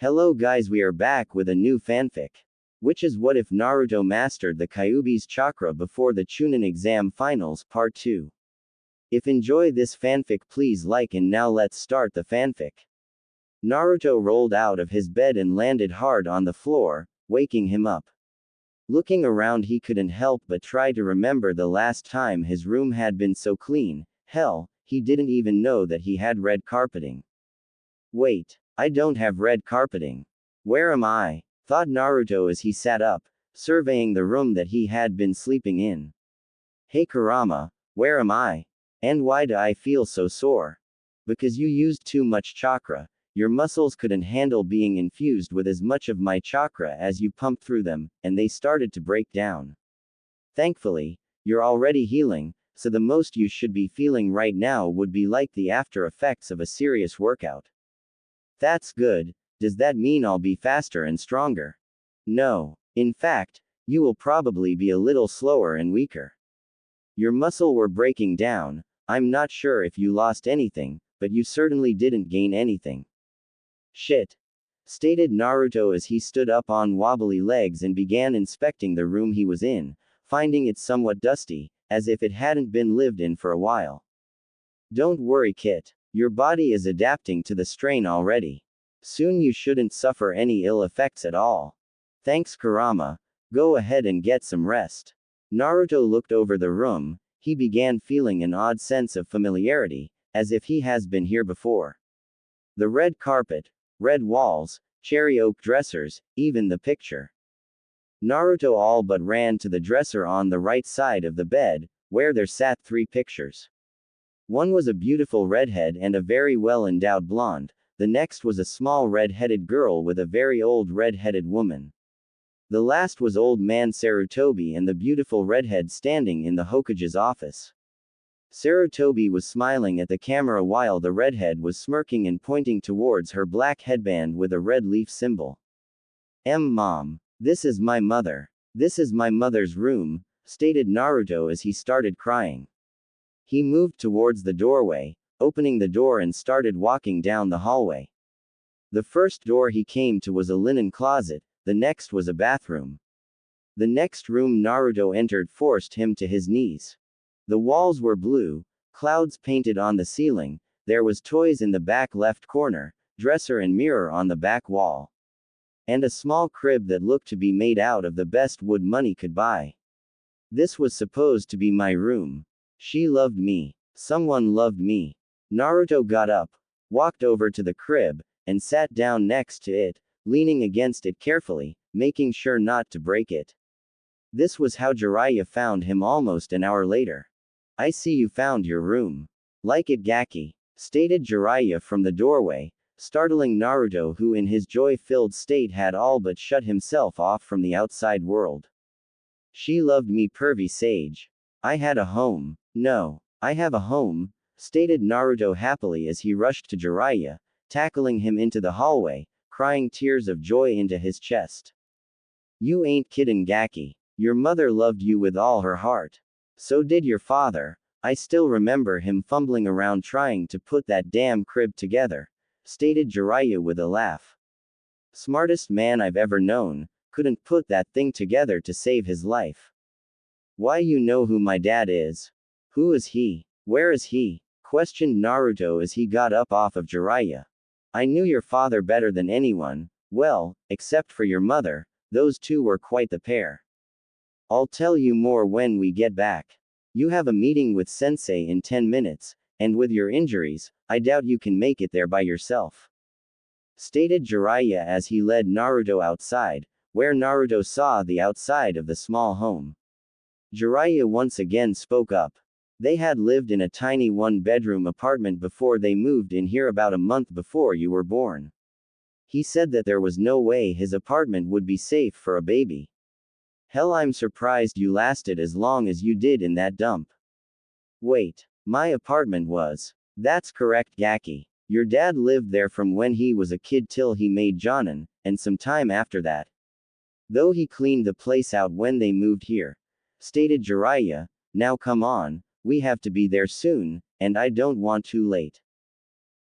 Hello guys, we are back with a new fanfic. Which is what if Naruto mastered the Kyuubi's chakra before the Chunin exam finals part 2. If enjoy this fanfic please like and now let's start the fanfic. Naruto rolled out of his bed and landed hard on the floor, waking him up. Looking around he couldn't help but try to remember the last time his room had been so clean. Hell, he didn't even know that he had red carpeting. Wait. I don't have red carpeting. Where am I? Thought Naruto as he sat up, surveying the room that he had been sleeping in. Hey Kurama, where am I? And why do I feel so sore? Because you used too much chakra. Your muscles couldn't handle being infused with as much of my chakra as you pumped through them, and they started to break down. Thankfully, you're already healing, so the most you should be feeling right now would be like the after effects of a serious workout. That's good. Does that mean I'll be faster and stronger? No. In fact, you will probably be a little slower and weaker. Your muscle were breaking down. I'm not sure if you lost anything, but you certainly didn't gain anything. Shit. Stated Naruto as he stood up on wobbly legs and began inspecting the room he was in, finding it somewhat dusty, as if it hadn't been lived in for a while. Don't worry, Kit. Your body is adapting to the strain already. Soon you shouldn't suffer any ill effects at all. Thanks Kurama. Go ahead and get some rest. Naruto looked over the room. He began feeling an odd sense of familiarity, as if he has been here before. The red carpet, red walls, cherry oak dressers, even the picture. Naruto all but ran to the dresser on the right side of the bed, where there sat 3 pictures. One was a beautiful redhead and a very well-endowed blonde, the next was a small red-headed girl with a very old red-headed woman. The last was old man Sarutobi and the beautiful redhead standing in the Hokage's office. Sarutobi was smiling at the camera while the redhead was smirking and pointing towards her black headband with a red leaf symbol. Mom. This is my mother. This is my mother's room, stated Naruto as he started crying. He moved towards the doorway, opening the door and started walking down the hallway. The first door he came to was a linen closet, the next was a bathroom. The next room Naruto entered forced him to his knees. The walls were blue, clouds painted on the ceiling, there was toys in the back left corner, dresser and mirror on the back wall. And a small crib that looked to be made out of the best wood money could buy. This was supposed to be my room. She loved me. Someone loved me. Naruto got up, walked over to the crib, and sat down next to it, leaning against it carefully, making sure not to break it. This was how Jiraiya found him almost an hour later. I see you found your room. Like it Gaki, stated Jiraiya from the doorway, startling Naruto who in his joy-filled state had all but shut himself off from the outside world. She loved me pervy sage. I had a home. No. I have a home, stated Naruto happily as he rushed to Jiraiya, tackling him into the hallway, crying tears of joy into his chest. You ain't kiddin' Gaki. Your mother loved you with all her heart. So did your father. I still remember him fumbling around trying to put that damn crib together, stated Jiraiya with a laugh. Smartest man I've ever known, couldn't put that thing together to save his life. Why you know who my dad is? Who is he? Where is he? Questioned Naruto as he got up off of Jiraiya. I knew your father better than anyone, well, except for your mother, those two were quite the pair. I'll tell you more when we get back. You have a meeting with Sensei in 10 minutes, and with your injuries, I doubt you can make it there by yourself. Stated Jiraiya as he led Naruto outside, where Naruto saw the outside of the small home. Jiraiya once again spoke up. They had lived in a tiny one-bedroom apartment before they moved in here about a month before you were born. He said that there was no way his apartment would be safe for a baby. Hell, I'm surprised you lasted as long as you did in that dump. Wait, my apartment was. That's correct Gaki. Your dad lived there from when he was a kid till he made Jonin, and some time after that. Though he cleaned the place out when they moved here. Stated Jiraiya, now come on, we have to be there soon, and I don't want too late.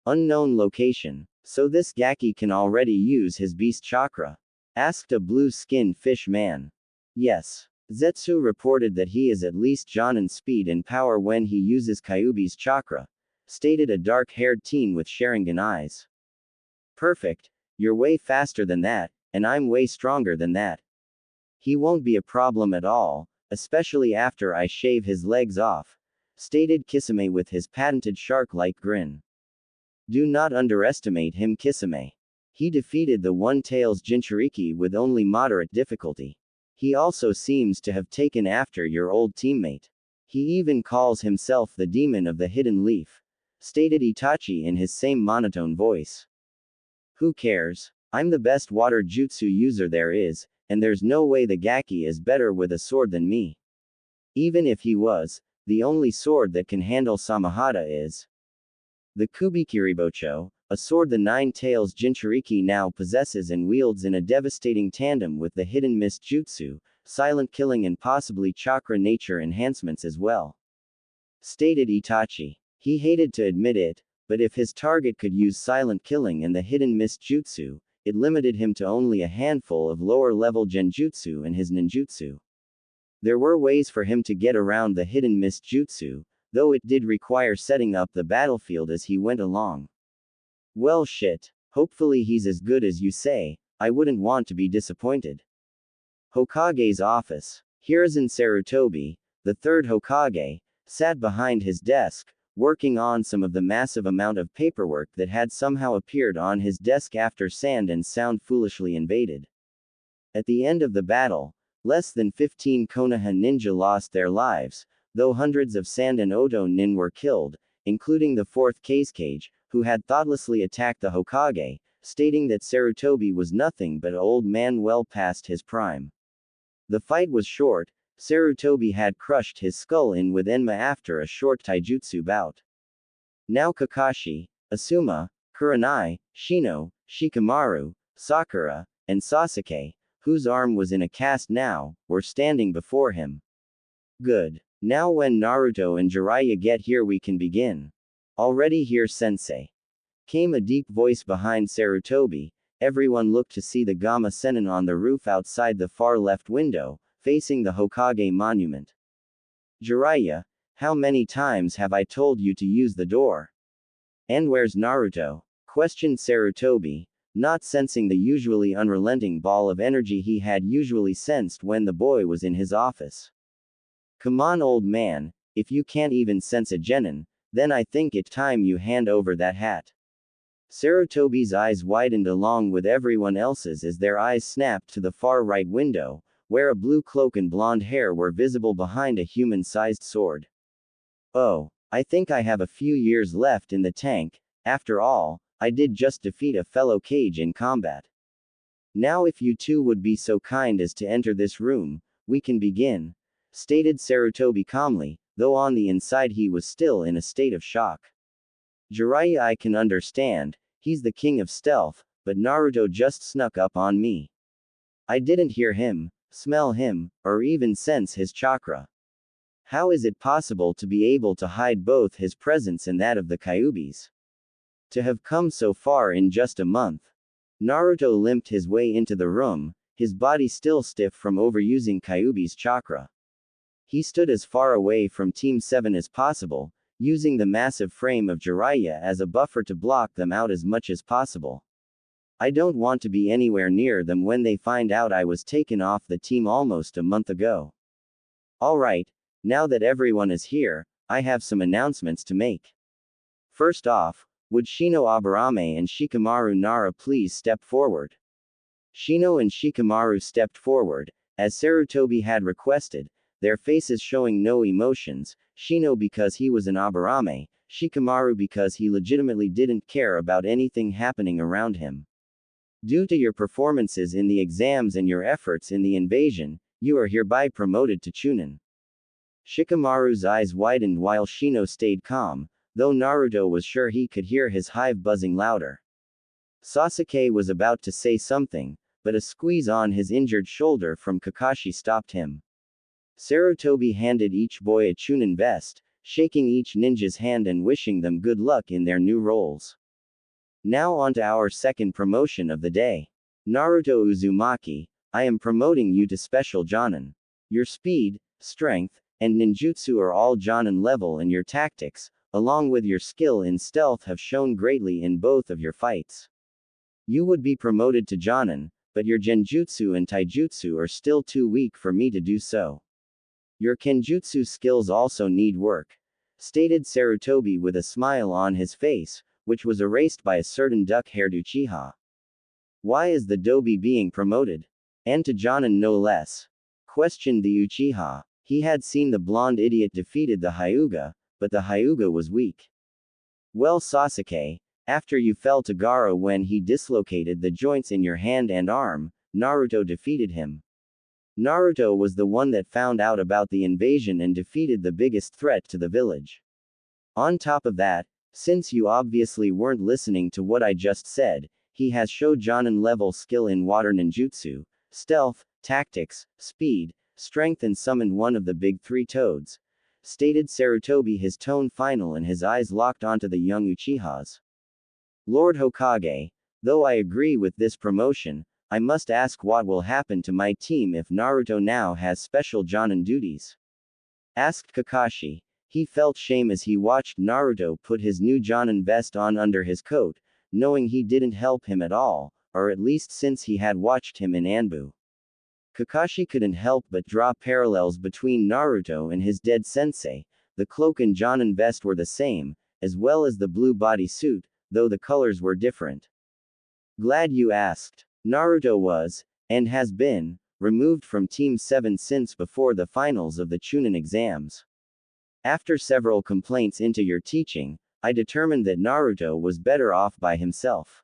Unknown location. So this Gaki can already use his beast chakra? Asked a blue-skinned fish man. Yes. Zetsu reported that he is at least Jonin's speed and power when he uses Kyuubi's chakra, stated a dark-haired teen with Sharingan eyes. Perfect. You're way faster than that, and I'm way stronger than that. He won't be a problem at all, especially after I shave his legs off, stated Kisame with his patented shark-like grin. Do not underestimate him, Kisame. He defeated the One-Tails Jinchuriki with only moderate difficulty. He also seems to have taken after your old teammate. He even calls himself the demon of the hidden leaf, stated Itachi in his same monotone voice. Who cares? I'm the best water jutsu user there is, and there's no way the Gaki is better with a sword than me. Even if he was, the only sword that can handle Samahata is the Kubikiribocho, a sword the Nine-Tails Jinchuriki now possesses and wields in a devastating tandem with the hidden mist jutsu, silent killing and possibly chakra nature enhancements as well. Stated Itachi. He hated to admit it, but if his target could use silent killing and the hidden mist jutsu, it limited him to only a handful of lower-level genjutsu and his ninjutsu. There were ways for him to get around the hidden mist jutsu, though it did require setting up the battlefield as he went along. Well shit. Hopefully he's as good as you say, I wouldn't want to be disappointed. Hokage's office. Hiruzen Sarutobi, the third Hokage, sat behind his desk, working on some of the massive amount of paperwork that had somehow appeared on his desk after Sand and Sound foolishly invaded. At the end of the battle, less than 15 Konoha ninja lost their lives, though hundreds of Sand and Oto nin were killed, including the fourth Kazekage, who had thoughtlessly attacked the Hokage, stating that Sarutobi was nothing but an old man well past his prime. The fight was short. Sarutobi had crushed his skull in with Enma after a short taijutsu bout. Now Kakashi, Asuma, Kurenai, Shino, Shikamaru, Sakura, and Sasuke, whose arm was in a cast now, were standing before him. Good. Now when Naruto and Jiraiya get here we can begin. Already here, sensei. Came a deep voice behind Sarutobi. Everyone looked to see the Gamma Sennin on the roof outside the far left window, facing the Hokage monument. Jiraiya, how many times have I told you to use the door? And where's Naruto? Questioned Sarutobi, not sensing the usually unrelenting ball of energy he had usually sensed when the boy was in his office. Come on, old man, if you can't even sense a genin, then I think it's time you hand over that hat. Sarutobi's eyes widened along with everyone else's as their eyes snapped to the far right window, where a blue cloak and blonde hair were visible behind a human-sized sword. Oh, I think I have a few years left in the tank. After all, I did just defeat a fellow Kage in combat. Now if you two would be so kind as to enter this room, we can begin, stated Sarutobi calmly, though on the inside he was still in a state of shock. Jiraiya, I can understand, he's the king of stealth, but Naruto just snuck up on me. I didn't hear him, smell him, or even sense his chakra. How is it possible to be able to hide both his presence and that of the Kyuubis? To have come so far in just a month. Naruto limped his way into the room, his body still stiff from overusing Kyuubi's chakra. He stood as far away from Team 7 as possible, using the massive frame of Jiraiya as a buffer to block them out as much as possible. I don't want to be anywhere near them when they find out I was taken off the team almost a month ago. Alright, now that everyone is here, I have some announcements to make. First off, would Shino Aburame and Shikamaru Nara please step forward? Shino and Shikamaru stepped forward, as Sarutobi had requested, their faces showing no emotions, Shino because he was an Aburame, Shikamaru because he legitimately didn't care about anything happening around him. Due to your performances in the exams and your efforts in the invasion, you are hereby promoted to Chunin. Shikamaru's eyes widened while Shino stayed calm, though Naruto was sure he could hear his hive buzzing louder. Sasuke was about to say something, but a squeeze on his injured shoulder from Kakashi stopped him. Sarutobi handed each boy a Chunin vest, shaking each ninja's hand and wishing them good luck in their new roles. Now on to our second promotion of the day. Naruto Uzumaki, I am promoting you to Special Jonin. Your speed, strength, and ninjutsu are all Jonin level, and your tactics, along with your skill in stealth, have shown greatly in both of your fights. You would be promoted to Jonin, but your genjutsu and taijutsu are still too weak for me to do so. Your kenjutsu skills also need work, stated Sarutobi with a smile on his face, which was erased by a certain duck-haired Uchiha. Why is the Dobi being promoted? And to Jonin no less? Questioned the Uchiha. He had seen the blonde idiot defeated the Hyuga, but the Hyuga was weak. Well, Sasuke, after you fell to Gaara when he dislocated the joints in your hand and arm, Naruto defeated him. Naruto was the one that found out about the invasion and defeated the biggest threat to the village. On top of that, since you obviously weren't listening to what I just said, he has shown Jonin level skill in water ninjutsu, stealth, tactics, speed, strength, and summoned one of the big three toads, stated Sarutobi, his tone final and his eyes locked onto the young Uchihas. Lord Hokage, though I agree with this promotion, I must ask what will happen to my team if Naruto now has special Jonin duties? Asked Kakashi. He felt shame as he watched Naruto put his new Jonin vest on under his coat, knowing he didn't help him at all, or at least since he had watched him in Anbu. Kakashi couldn't help but draw parallels between Naruto and his dead sensei. The cloak and Jonin vest were the same, as well as the blue bodysuit, though the colors were different. Glad you asked. Naruto was, and has been, removed from Team 7 since before the finals of the Chunin exams. After several complaints into your teaching, I determined that Naruto was better off by himself.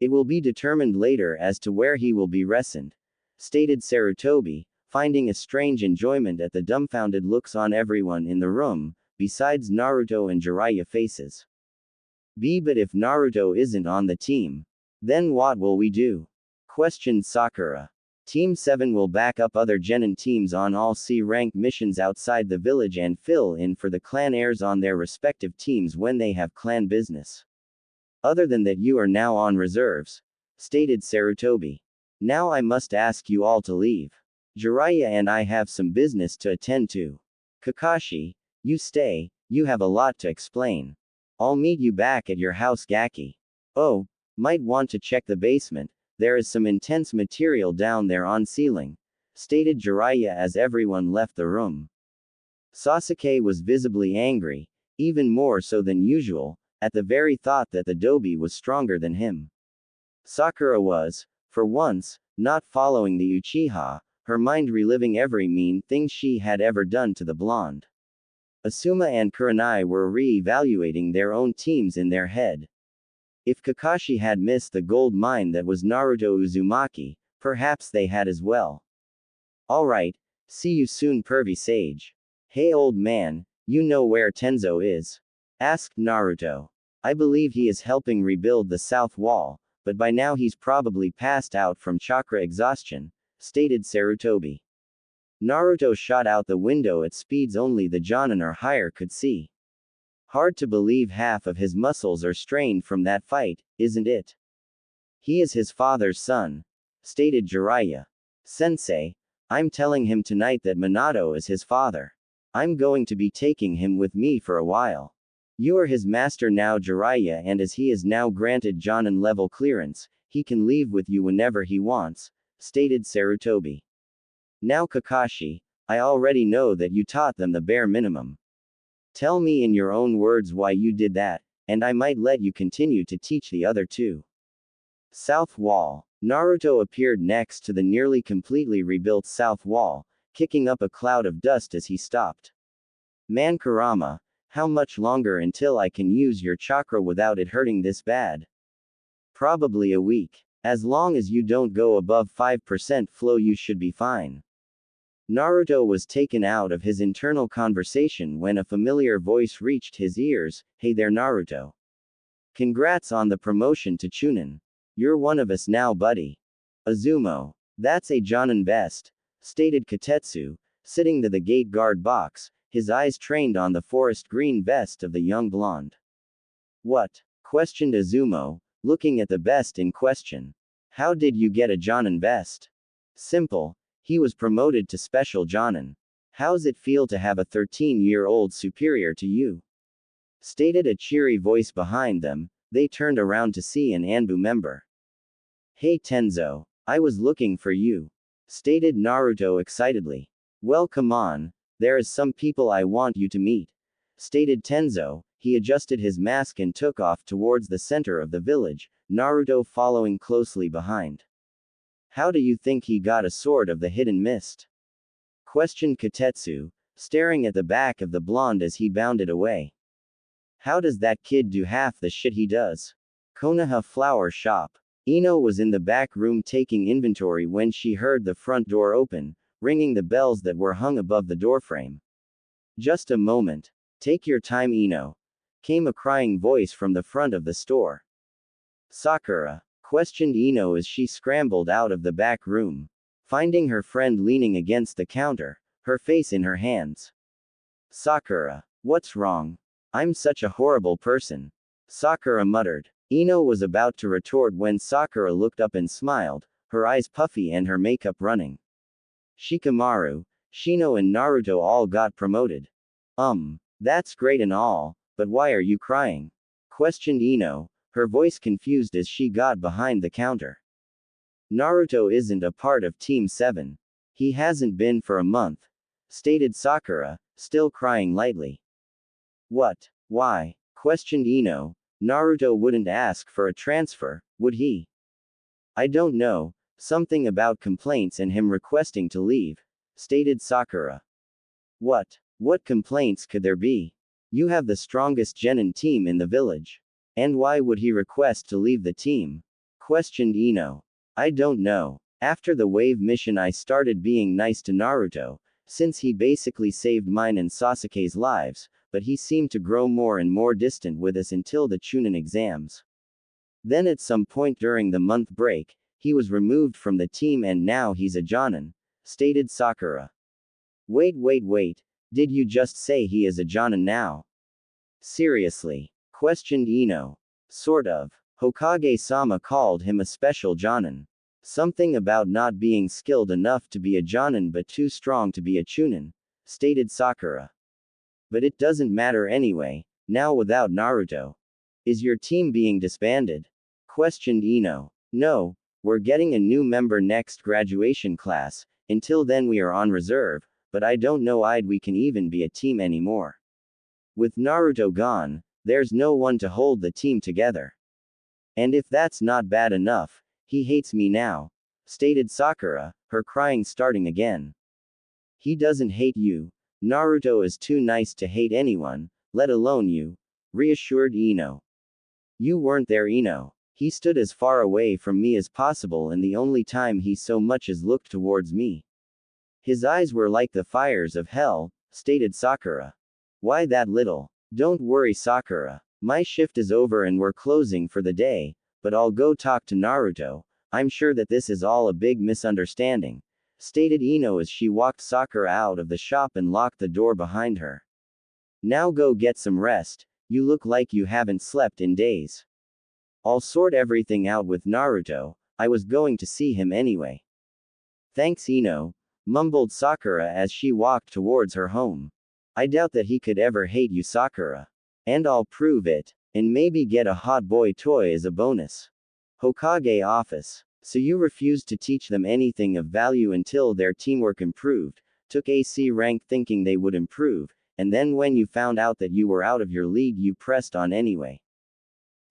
It will be determined later as to where he will be rested, stated Sarutobi, finding a strange enjoyment at the dumbfounded looks on everyone in the room, besides Naruto and Jiraiya faces. But if Naruto isn't on the team, then what will we do? Questioned Sakura. Team 7 will back up other Genin teams on all C-rank missions outside the village and fill in for the clan heirs on their respective teams when they have clan business. Other than that, you are now on reserves, stated Sarutobi. Now I must ask you all to leave. Jiraiya and I have some business to attend to. Kakashi, you stay, you have a lot to explain. I'll meet you back at your house, Gaki. Oh, might want to check the basement. There is some intense material down there on ceiling, stated Jiraiya as everyone left the room. Sasuke was visibly angry, even more so than usual, at the very thought that the Dobi was stronger than him. Sakura was, for once, not following the Uchiha, her mind reliving every mean thing she had ever done to the blonde. Asuma and Kurenai were re-evaluating their own teams in their head. If Kakashi had missed the gold mine that was Naruto Uzumaki, perhaps they had as well. Alright, see you soon, pervy sage. Hey old man, you know where Tenzo is? Asked Naruto. I believe he is helping rebuild the south wall, but by now he's probably passed out from chakra exhaustion, stated Sarutobi. Naruto shot out the window at speeds only the Jonin or higher could see. Hard to believe half of his muscles are strained from that fight, isn't it? He is his father's son, stated Jiraiya. Sensei, I'm telling him tonight that Minato is his father. I'm going to be taking him with me for a while. You are his master now, Jiraiya, and as he is now granted Jonin level clearance, he can leave with you whenever he wants, stated Sarutobi. Now Kakashi, I already know that you taught them the bare minimum. Tell me in your own words why you did that, and I might let you continue to teach the other two. South Wall. Naruto appeared next to the nearly completely rebuilt South Wall, kicking up a cloud of dust as he stopped. Man Kurama, how much longer until I can use your chakra without it hurting this bad? Probably a week. As long as you don't go above 5% flow, you should be fine. Naruto was taken out of his internal conversation when a familiar voice reached his ears. Hey there, Naruto. Congrats on the promotion to Chunin. You're one of us now, buddy. Azumo. That's a Jonin vest, stated Katetsu, sitting to the gate guard box, his eyes trained on the forest green vest of the young blonde. What? Questioned Azumo, looking at the best in question. How did you get a Jonin best? Simple. He was promoted to special Jonin. How's it feel to have a 13-year-old superior to you? Stated a cheery voice behind them. They turned around to see an Anbu member. Hey Tenzo, I was looking for you. Stated Naruto excitedly. Well, come on, there is some people I want you to meet. Stated Tenzo. He adjusted his mask and took off towards the center of the village, Naruto following closely behind. How do you think he got a sword of the hidden mist? Questioned Katetsu, staring at the back of the blonde as he bounded away. How does that kid do half the shit he does? Konoha Flower Shop. Ino was in the back room taking inventory when she heard the front door open, ringing the bells that were hung above the doorframe. Just a moment. Take your time, Ino. Came a crying voice from the front of the store. Sakura, questioned Ino as she scrambled out of the back room, finding her friend leaning against the counter, her face in her hands. Sakura, what's wrong? I'm such a horrible person. Sakura muttered. Ino was about to retort when Sakura looked up and smiled, her eyes puffy and her makeup running. Shikamaru, Shino and Naruto all got promoted. That's great and all, but why are you crying? Questioned Ino, her voice confused as she got behind the counter. Naruto isn't a part of Team 7. He hasn't been for a month. Stated Sakura, still crying lightly. What? Why? Questioned Ino. Naruto wouldn't ask for a transfer, would he? I don't know, something about complaints and him requesting to leave. Stated Sakura. What complaints could there be? You have the strongest genin team in the village. And why would he request to leave the team? Questioned Ino. I don't know. After the wave mission I started being nice to Naruto, since he basically saved mine and Sasuke's lives, but he seemed to grow more and more distant with us until the Chunin exams. Then at some point during the month break, he was removed from the team and now he's a Jonin. Stated Sakura. Wait, did you just say he is a Jonin now? Seriously? Questioned Ino. Sort of. Hokage-sama called him a special Jonin. Something about not being skilled enough to be a Jonin but too strong to be a Chunin. Stated Sakura. But it doesn't matter anyway, now without Naruto. Is your team being disbanded? Questioned Ino. No, we're getting a new member next graduation class, until then we are on reserve, but I don't know we can even be a team anymore. With Naruto gone, there's no one to hold the team together. And if that's not bad enough, he hates me now. Stated Sakura, her crying starting again. He doesn't hate you. Naruto is too nice to hate anyone, let alone you. Reassured Ino. You weren't there, Ino. He stood as far away from me as possible and the only time he so much as looked towards me. His eyes were like the fires of hell, stated Sakura. Why that little? Don't worry, Sakura. My shift is over and we're closing for the day, but I'll go talk to Naruto. I'm sure that this is all a big misunderstanding. Stated Ino as she walked Sakura out of the shop and locked the door behind her. Now go get some rest, you look like you haven't slept in days. I'll sort everything out with Naruto, I was going to see him anyway. Thanks Ino, mumbled Sakura as she walked towards her home. I doubt that he could ever hate you, Sakura. And I'll prove it, and maybe get a hot boy toy as a bonus. Hokage office. So you refused to teach them anything of value until their teamwork improved, took AC rank thinking they would improve, and then when you found out that you were out of your league you pressed on anyway.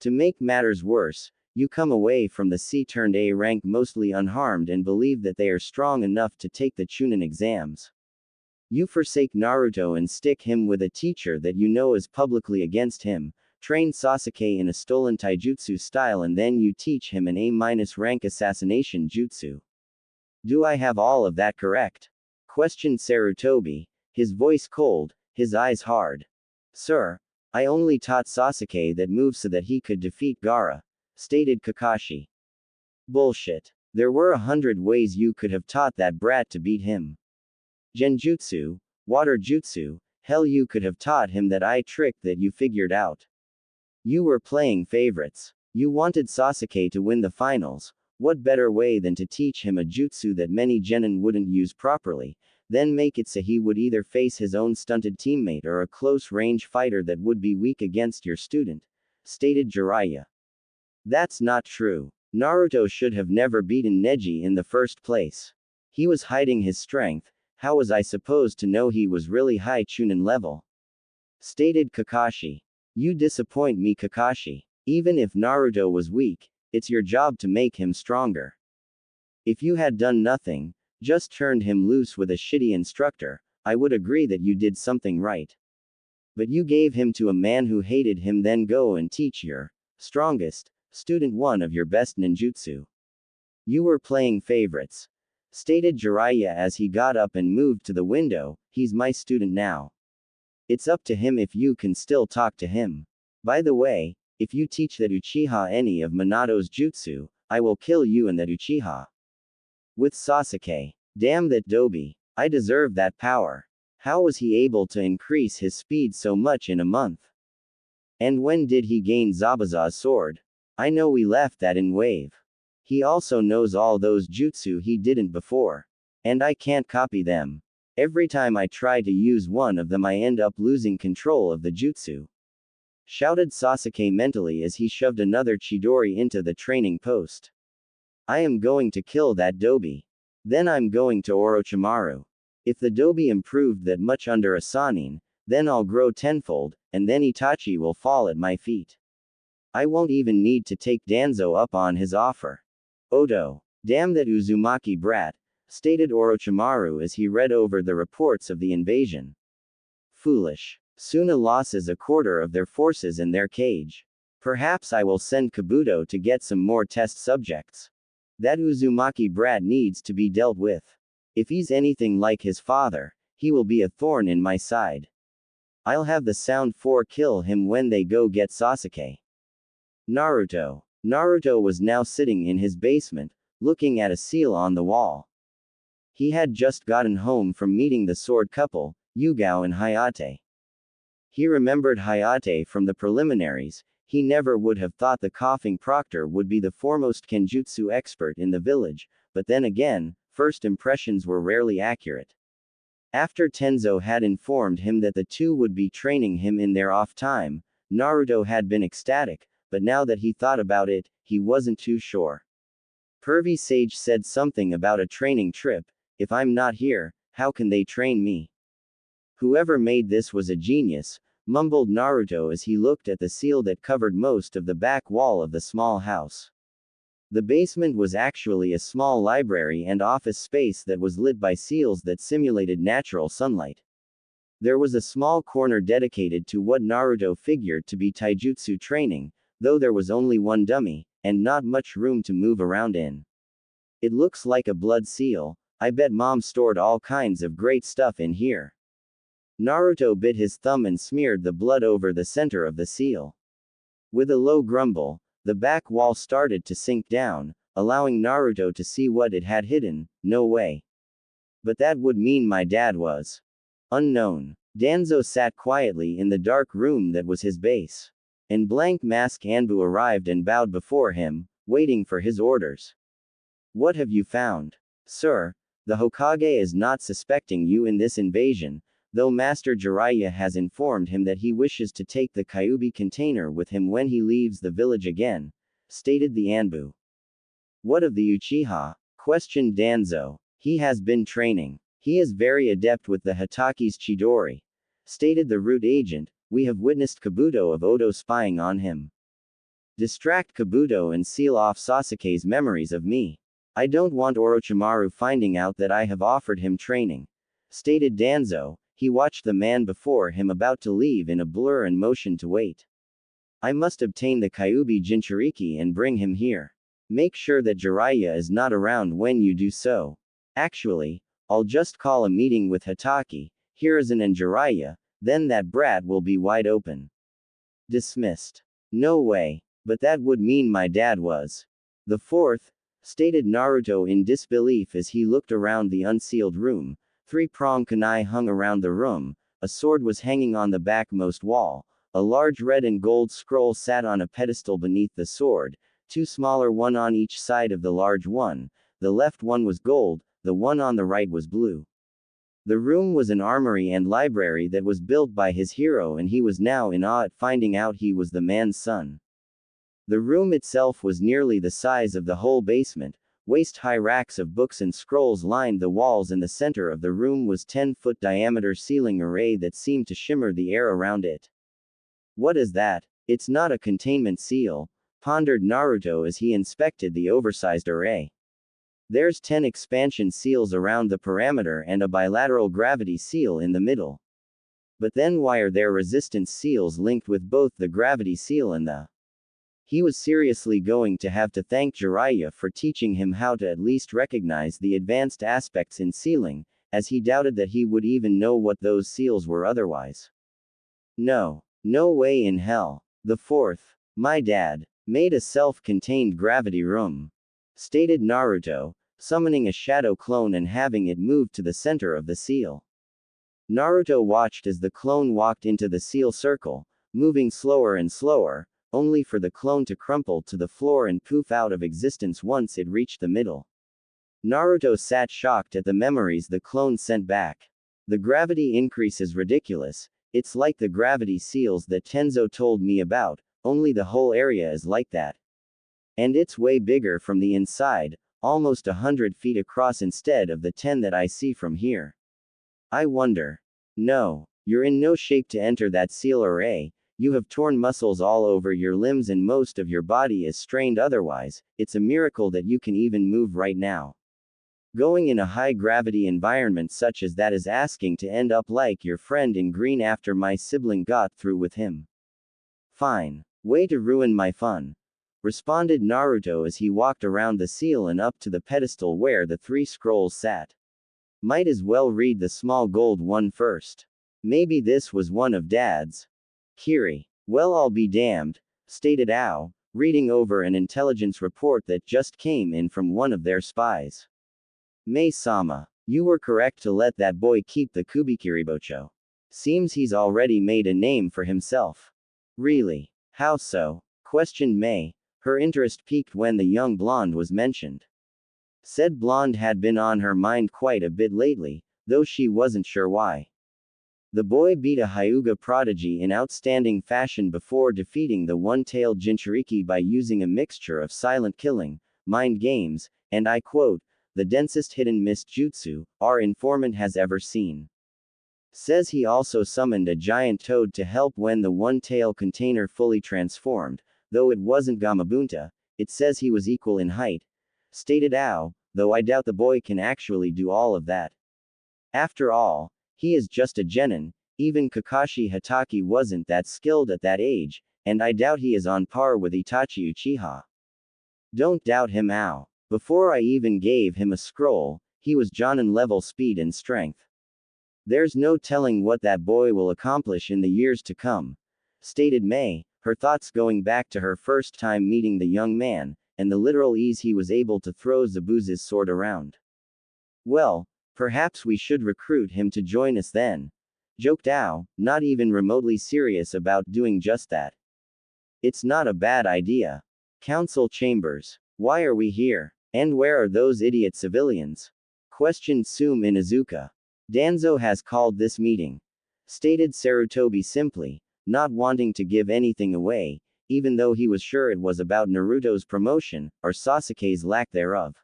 To make matters worse, you come away from the C-A rank mostly unharmed and believe that they are strong enough to take the Chunin exams. You forsake Naruto and stick him with a teacher that you know is publicly against him, train Sasuke in a stolen taijutsu style and then you teach him an A- rank assassination jutsu. Do I have all of that correct? Questioned Sarutobi, his voice cold, his eyes hard. Sir, I only taught Sasuke that move so that he could defeat Gaara, stated Kakashi. Bullshit. There were 100 ways you could have taught that brat to beat him. Genjutsu, water jutsu, hell you could have taught him that eye trick that you figured out. You were playing favorites. You wanted Sasuke to win the finals. What better way than to teach him a jutsu that many genin wouldn't use properly, then make it so he would either face his own stunted teammate or a close-range fighter that would be weak against your student, stated Jiraiya. That's not true. Naruto should have never beaten Neji in the first place. He was hiding his strength. How was I supposed to know he was really high Chunin level? Stated Kakashi. You disappoint me, Kakashi. Even if Naruto was weak, it's your job to make him stronger. If you had done nothing, just turned him loose with a shitty instructor, I would agree that you did something right. But you gave him to a man who hated him, then go and teach your strongest student one of your best ninjutsu. You were playing favorites. Stated Jiraiya as he got up and moved to the window. He's my student now. It's up to him if you can still talk to him. By the way, if you teach that Uchiha any of Minato's jutsu, I will kill you and that Uchiha. With Sasuke. Damn that Dobi. I deserve that power. How was he able to increase his speed so much in a month? And when did he gain Zabuza's sword? I know we left that in Wave. He also knows all those jutsu he didn't before. And I can't copy them. Every time I try to use one of them I end up losing control of the jutsu. Shouted Sasuke mentally as he shoved another Chidori into the training post. I am going to kill that Dobi. Then I'm going to Orochimaru. If the Dobi improved that much under a Sannin, then I'll grow tenfold, and then Itachi will fall at my feet. I won't even need to take Danzo up on his offer. Odo. Damn that Uzumaki brat, stated Orochimaru as he read over the reports of the invasion. Foolish. Suna loses a quarter of their forces in their cage. Perhaps I will send Kabuto to get some more test subjects. That Uzumaki brat needs to be dealt with. If he's anything like his father, he will be a thorn in my side. I'll have the Sound 4 kill him when they go get Sasuke. Naruto. Naruto was now sitting in his basement, looking at a seal on the wall. He had just gotten home from meeting the sword couple, Yugao and Hayate. He remembered Hayate from the preliminaries. He never would have thought the coughing proctor would be the foremost kenjutsu expert in the village, but then again, first impressions were rarely accurate. After Tenzo had informed him that the two would be training him in their off time, Naruto had been ecstatic, but now that he thought about it, he wasn't too sure. Pervy Sage said something about a training trip. If I'm not here, how can they train me? Whoever made this was a genius, mumbled Naruto as he looked at the seal that covered most of the back wall of the small house. The basement was actually a small library and office space that was lit by seals that simulated natural sunlight. There was a small corner dedicated to what Naruto figured to be taijutsu training, though there was only one dummy, and not much room to move around in. It looks like a blood seal. I bet Mom stored all kinds of great stuff in here. Naruto bit his thumb and smeared the blood over the center of the seal. With a low grumble, the back wall started to sink down, allowing Naruto to see what it had hidden. No way. But that would mean my dad was unknown. Danzo sat quietly in the dark room that was his base. In blank mask Anbu arrived and bowed before him, waiting for his orders. What have you found? Sir, the Hokage is not suspecting you in this invasion, though Master Jiraiya has informed him that he wishes to take the Kyuubi container with him when he leaves the village again, stated the Anbu. What of the Uchiha? Questioned Danzo. He has been training. He is very adept with the Hitaki's Chidori, stated the root agent. We have witnessed Kabuto of Odo spying on him. Distract Kabuto and seal off Sasuke's memories of me. I don't want Orochimaru finding out that I have offered him training, stated Danzo. He watched the man before him about to leave in a blur and motioned to wait. I must obtain the Kyuubi Jinchuriki and bring him here. Make sure that Jiraiya is not around when you do so. Actually, I'll just call a meeting with Hitaki, Hiruzen and Jiraiya, then that brat will be wide open. Dismissed. No way. But that would mean my dad was the fourth, stated Naruto in disbelief as he looked around the unsealed room. Three-pronged kunai hung around the room, a sword was hanging on the backmost wall, A large red and gold scroll sat on a pedestal beneath the sword, two smaller one on each side of the large one. The left one was gold, the one on the right was blue. The room was an armory and library that was built by his hero, and he was now in awe at finding out he was the man's son. The room itself was nearly the size of the whole basement. Waist-high racks of books and scrolls lined the walls. In the center of the room was 10-foot diameter ceiling array that seemed to shimmer the air around it. What is that? It's not a containment seal, pondered Naruto as he inspected the oversized array. There's 10 expansion seals around the perimeter and a bilateral gravity seal in the middle. But then why are there resistance seals linked with both the gravity seal and the... He was seriously going to have to thank Jiraiya for teaching him how to at least recognize the advanced aspects in sealing, as he doubted that he would even know what those seals were otherwise. No way in hell. The fourth, my dad, made a self-contained gravity room, stated Naruto, summoning a shadow clone and having it move to the center of the seal. Naruto watched as the clone walked into the seal circle, moving slower and slower, only for the clone to crumple to the floor and poof out of existence once it reached the middle. Naruto sat shocked at the memories the clone sent back. The gravity increase is ridiculous. It's like the gravity seals that Tenzo told me about, only the whole area is like that. And it's way bigger from the inside, almost 100 feet across instead of the 10 that I see from here. I wonder. No, you're in no shape to enter that seal array. You have torn muscles all over your limbs and most of your body is strained otherwise. It's a miracle that you can even move right now. Going in a high-gravity environment such as that is asking to end up like your friend in green after my sibling got through with him. Fine. Way to ruin my fun, responded Naruto as he walked around the seal and up to the pedestal where the 3 scrolls sat. Might as well read the small gold one first. Maybe this was one of Dad's. Kiri. Well, I'll be damned, stated Ao, reading over an intelligence report that just came in from one of their spies. Mei-sama, you were correct to let that boy keep the Kubikiribocho. Seems he's already made a name for himself. Really? How so? Questioned Mei, her interest piqued when the young blonde was mentioned. Said blonde had been on her mind quite a bit lately, though she wasn't sure why. The boy beat a Hyuga prodigy in outstanding fashion before defeating the one-tailed Jinchuriki by using a mixture of silent killing, mind games, and I quote, the densest hidden mist jutsu our informant has ever seen. Says he also summoned a giant toad to help when the one-tail container fully transformed, though it wasn't Gamabunta. It says he was equal in height, stated Ao, though I doubt the boy can actually do all of that. After all, he is just a genin. Even Kakashi Hatake wasn't that skilled at that age, and I doubt he is on par with Itachi Uchiha. Don't doubt him, Ao. Before I even gave him a scroll, he was Jonin level speed and strength. There's no telling what that boy will accomplish in the years to come, stated Mei, her thoughts going back to her first time meeting the young man, and the literal ease he was able to throw Zabuza's sword around. Well, perhaps we should recruit him to join us then, joked Ao, not even remotely serious about doing just that. It's not a bad idea. Council chambers. Why are we here? And where are those idiot civilians? Questioned Sume Inuzuka. Danzo has called this meeting, stated Sarutobi simply, not wanting to give anything away, even though he was sure it was about Naruto's promotion, or Sasuke's lack thereof.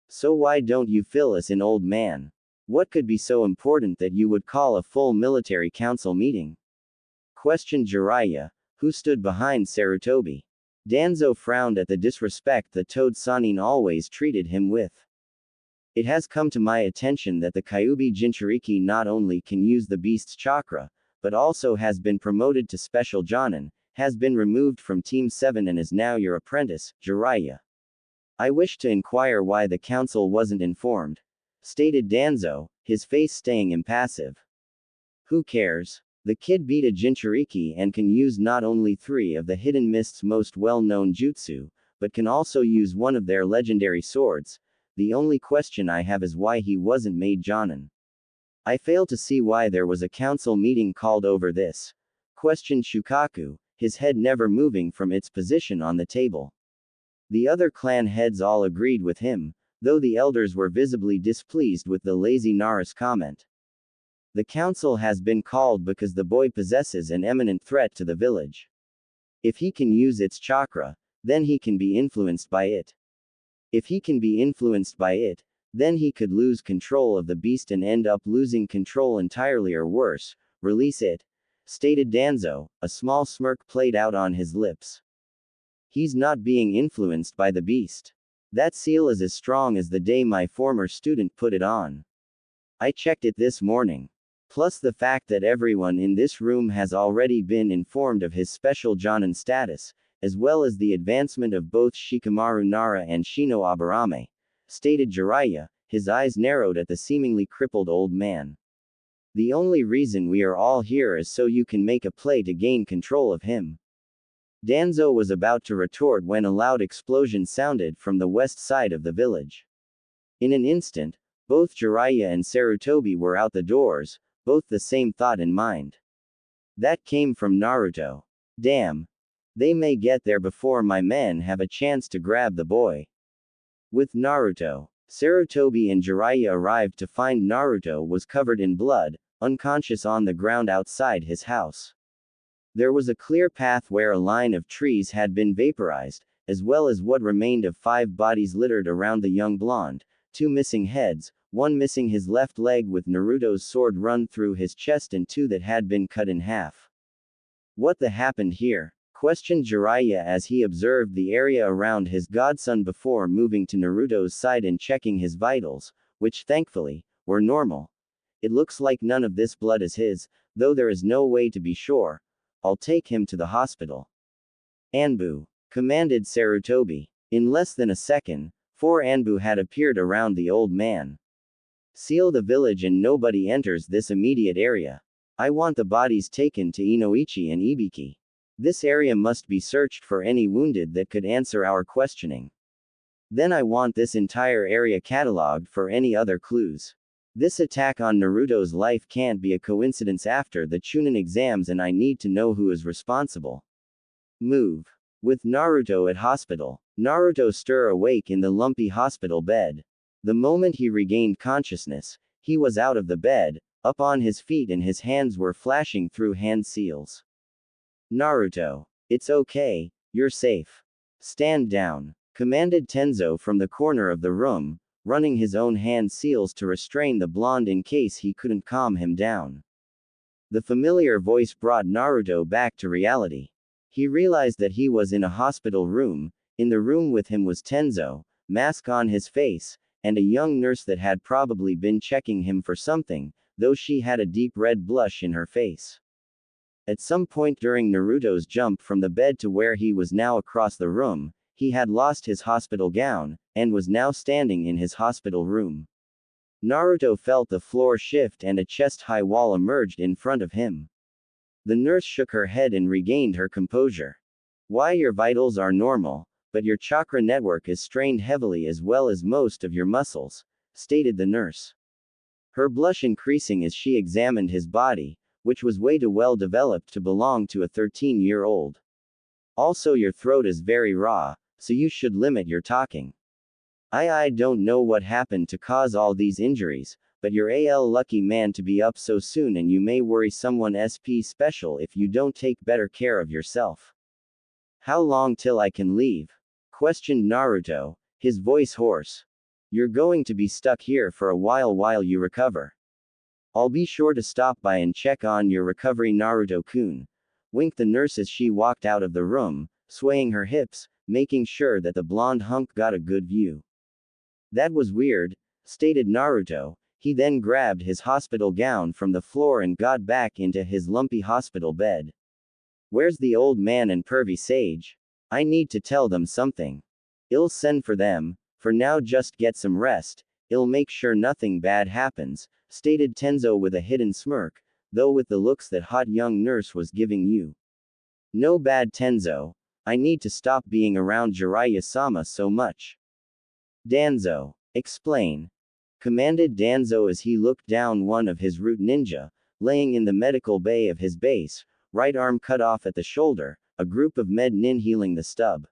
So why don't you fill us in, old man? What could be so important that you would call a full military council meeting? Questioned Jiraiya, who stood behind Sarutobi. Danzo frowned at the disrespect that Toad Sanin always treated him with. It has come to my attention that the Kyuubi Jinchuriki not only can use the beast's chakra, but also has been promoted to Special Jonin, has been removed from Team 7 and is now your apprentice, Jiraiya. I wish to inquire why the council wasn't informed, stated Danzo, his face staying impassive. Who cares? The kid beat a Jinchuriki and can use not only 3 of the Hidden Mist's most well-known jutsu, but can also use one of their legendary swords. The only question I have is why he wasn't made Jonin. I fail to see why there was a council meeting called over this. Questioned Shukaku, his head never moving from its position on the table. The other clan heads all agreed with him, though the elders were visibly displeased with the lazy Nara's comment. The council has been called because the boy possesses an imminent threat to the village. If he can use its chakra, then he can be influenced by it. If he can be influenced by it, then he could lose control of the beast and end up losing control entirely or worse, release it, stated Danzo, a small smirk played out on his lips. He's not being influenced by the beast. That seal is as strong as the day my former student put it on. I checked it this morning. Plus the fact that everyone in this room has already been informed of his special Jonin status, as well as the advancement of both Shikamaru Nara and Shino Aburame, stated Jiraiya, his eyes narrowed at the seemingly crippled old man. The only reason we are all here is so you can make a play to gain control of him. Danzo was about to retort when a loud explosion sounded from the west side of the village. In an instant, both Jiraiya and Sarutobi were out the doors, both the same thought in mind. That came from Naruto. Damn. They may get there before my men have a chance to grab the boy. With Naruto, Sarutobi and Jiraiya arrived to find Naruto was covered in blood, unconscious on the ground outside his house. There was a clear path where a line of trees had been vaporized, as well as what remained of 5 bodies littered around the young blonde, 2 missing heads, 1 missing his left leg with Naruto's sword run through his chest and 2 that had been cut in half. What the happened here? Questioned Jiraiya as he observed the area around his godson before moving to Naruto's side and checking his vitals, which thankfully, were normal. It looks like none of this blood is his, though there is no way to be sure. I'll take him to the hospital. Anbu, commanded Sarutobi. In less than a second, 4 Anbu had appeared around the old man. Seal the village and nobody enters this immediate area. I want the bodies taken to Inoichi and Ibiki. This area must be searched for any wounded that could answer our questioning. Then I want this entire area catalogued for any other clues. This attack on Naruto's life can't be a coincidence after the Chunin exams and I need to know who is responsible. Move. With Naruto at hospital, Naruto stir awake in the lumpy hospital bed. The moment he regained consciousness, he was out of the bed, up on his feet and his hands were flashing through hand seals. Naruto. It's okay, you're safe. Stand down, commanded Tenzo from the corner of the room, running his own hand seals to restrain the blonde in case he couldn't calm him down. The familiar voice brought Naruto back to reality. He realized that he was in a hospital room. In the room with him was Tenzo, mask on his face, and a young nurse that had probably been checking him for something, though she had a deep red blush in her face. At some point during Naruto's jump from the bed to where he was now across the room, he had lost his hospital gown, and was now standing in his hospital room. Naruto felt the floor shift and a chest-high wall emerged in front of him. The nurse shook her head and regained her composure. Why, your vitals are normal, but your chakra network is strained heavily as well as most of your muscles, stated the nurse. Her blush increasing as she examined his body, which was way too well developed to belong to a 13-year-old. Also your throat is very raw, so you should limit your talking. I don't know what happened to cause all these injuries, but you're lucky man to be up so soon and you may worry someone SP special if you don't take better care of yourself. How long till I can leave? Questioned Naruto, his voice hoarse. You're going to be stuck here for a while you recover. I'll be sure to stop by and check on your recovery, Naruto-kun, winked the nurse as she walked out of the room, swaying her hips, making sure that the blonde hunk got a good view. That was weird, stated Naruto. He then grabbed his hospital gown from the floor and got back into his lumpy hospital bed. Where's the old man and pervy sage? I need to tell them something. I'll send for them. For now just get some rest. I'll make sure nothing bad happens, stated Tenzo with a hidden smirk, though with the looks that hot young nurse was giving you. No bad, Tenzo. I need to stop being around Jiraiya-sama so much. Danzo. Explain. Commanded Danzo as he looked down one of his root ninja, laying in the medical bay of his base, right arm cut off at the shoulder, a group of med nin healing the stub.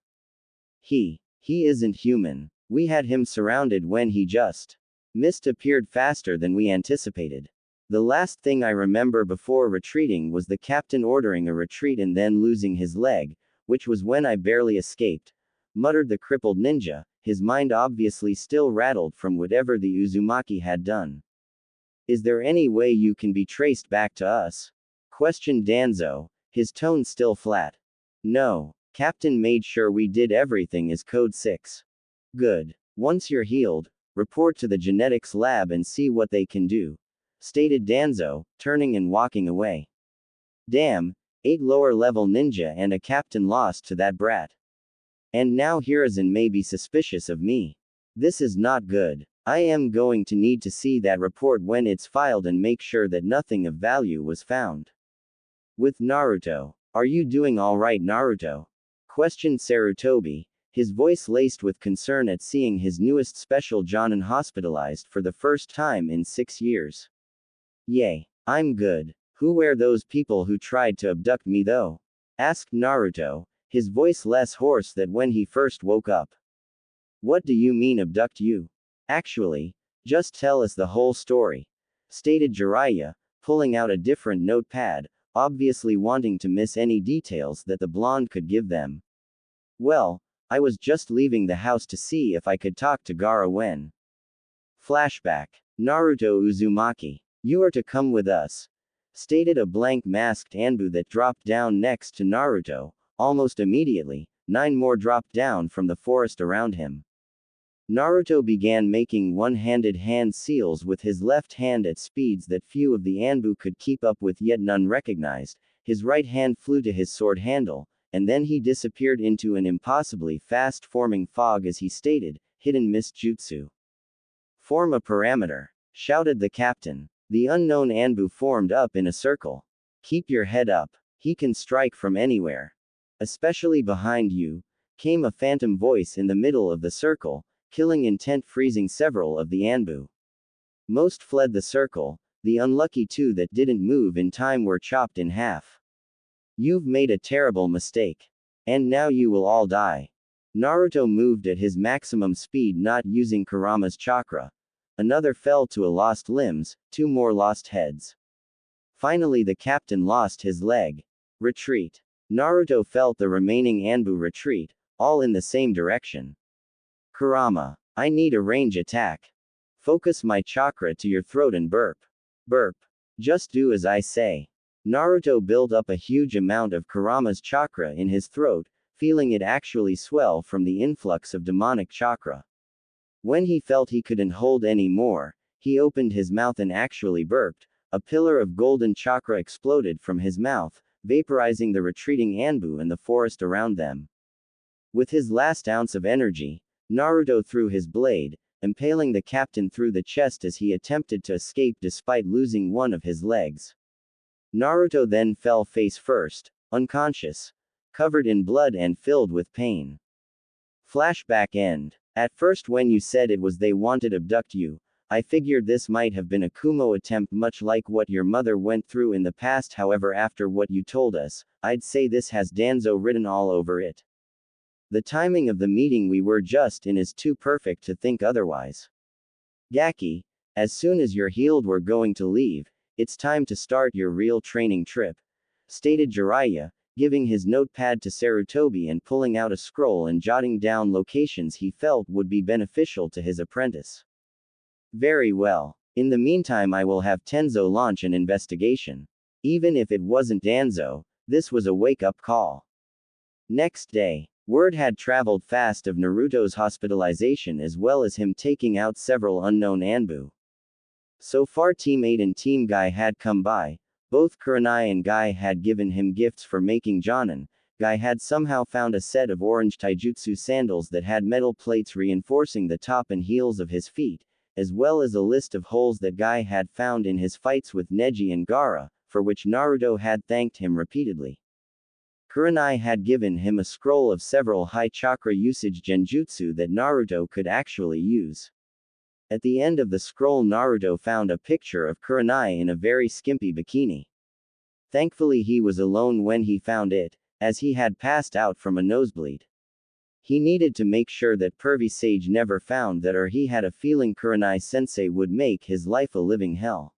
He isn't human. We had him surrounded when he just mist appeared faster than we anticipated. The last thing I remember before retreating was the captain ordering a retreat and then losing his leg, which was when I barely escaped, muttered the crippled ninja, his mind obviously still rattled from whatever the Uzumaki had done. Is there any way you can be traced back to us? Questioned Danzo, his tone still flat. No. Captain made sure we did everything as Code 6. Good. Once you're healed, report to the genetics lab and see what they can do, stated Danzo, turning and walking away. Damn, 8 lower-level ninja and a captain lost to that brat. And now Hiruzen may be suspicious of me. This is not good. I am going to need to see that report when it's filed and make sure that nothing of value was found. With Naruto. Are you doing alright, Naruto? Questioned Sarutobi, his voice laced with concern at seeing his newest special Jonin hospitalized for the first time in 6 years. Yay. I'm good. Who were those people who tried to abduct me though? Asked Naruto, his voice less hoarse than when he first woke up. What do you mean abduct you? Actually, just tell us the whole story, stated Jiraiya, pulling out a different notepad, obviously wanting to miss any details that the blonde could give them. Well, I was just leaving the house to see if I could talk to Gaara when. Flashback. Naruto Uzumaki. You are to come with us, stated a blank masked Anbu that dropped down next to Naruto. Almost immediately, 9 more dropped down from the forest around him. Naruto began making one-handed hand seals with his left hand at speeds that few of the Anbu could keep up with, yet none recognized. His right hand flew to his sword handle, and then he disappeared into an impossibly fast-forming fog as he stated, hidden mist jutsu. Form a parameter, shouted the captain. The unknown Anbu formed up in a circle. Keep your head up. He can strike from anywhere. Especially behind you, came a phantom voice in the middle of the circle, killing intent, freezing several of the Anbu. Most fled the circle, the unlucky 2 that didn't move in time were chopped in half. You've made a terrible mistake. And now you will all die. Naruto moved at his maximum speed, not using Kurama's chakra. Another fell to a lost limbs, 2 more lost heads. Finally the captain lost his leg. Retreat. Naruto felt the remaining Anbu retreat, all in the same direction. Kurama, I need a range attack. Focus my chakra to your throat and burp. Burp. Just do as I say. Naruto built up a huge amount of Kurama's chakra in his throat, feeling it actually swell from the influx of demonic chakra. When he felt he couldn't hold any more, he opened his mouth and actually burped. A pillar of golden chakra exploded from his mouth, vaporizing the retreating Anbu and the forest around them. With his last ounce of energy, Naruto threw his blade, impaling the captain through the chest as he attempted to escape despite losing one of his legs. Naruto then fell face first, unconscious, covered in blood and filled with pain. Flashback end. At first when you said it was they wanted abduct you, I figured this might have been a Kumo attempt much like what your mother went through in the past. However, after what you told us, I'd say this has Danzo written all over it. The timing of the meeting we were just in is too perfect to think otherwise. Gaki, as soon as you're healed we're going to leave, it's time to start your real training trip, stated Jiraiya, giving his notepad to Sarutobi and pulling out a scroll and jotting down locations he felt would be beneficial to his apprentice. Very well. In the meantime I will have Tenzo launch an investigation. Even if it wasn't Danzo, this was a wake-up call. Next day, word had traveled fast of Naruto's hospitalization as well as him taking out several unknown Anbu. So far Team 8 and Team Guy had come by. Both Kurenai and Guy had given him gifts for making Jonin. Guy had somehow found a set of orange taijutsu sandals that had metal plates reinforcing the top and heels of his feet, as well as a list of holes that Guy had found in his fights with Neji and Gaara, for which Naruto had thanked him repeatedly. Kurenai had given him a scroll of several high chakra usage genjutsu that Naruto could actually use. At the end of the scroll Naruto found a picture of Kurenai in a very skimpy bikini. Thankfully he was alone when he found it, as he had passed out from a nosebleed. He needed to make sure that Pervy Sage never found that, or he had a feeling Kurenai-sensei would make his life a living hell.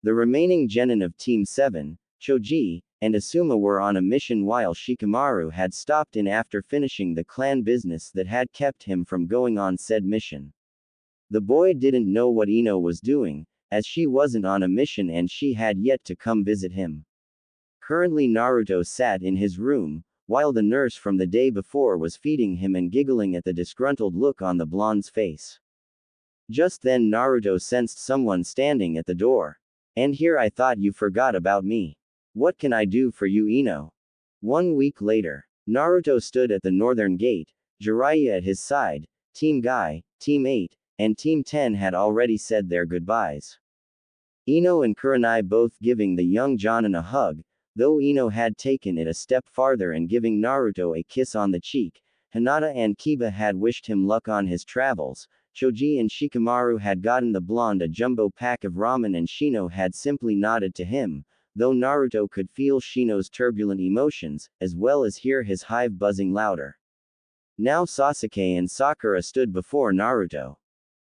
The remaining genin of Team 7, Choji, and Asuma were on a mission while Shikamaru had stopped in after finishing the clan business that had kept him from going on said mission. The boy didn't know what Ino was doing, as she wasn't on a mission and she had yet to come visit him. Currently Naruto sat in his room, while the nurse from the day before was feeding him and giggling at the disgruntled look on the blonde's face. Just then Naruto sensed someone standing at the door. "And here I thought you forgot about me. What can I do for you, Ino?" 1 week later, Naruto stood at the northern gate, Jiraiya at his side. Team Guy, Team 8, and Team 10 had already said their goodbyes. Ino and Kurenai both giving the young Jonin a hug, though Ino had taken it a step farther and giving Naruto a kiss on the cheek. Hinata and Kiba had wished him luck on his travels. Choji and Shikamaru had gotten the blonde a jumbo pack of ramen and Shino had simply nodded to him, though Naruto could feel Shino's turbulent emotions, as well as hear his hive buzzing louder. Now Sasuke and Sakura stood before Naruto.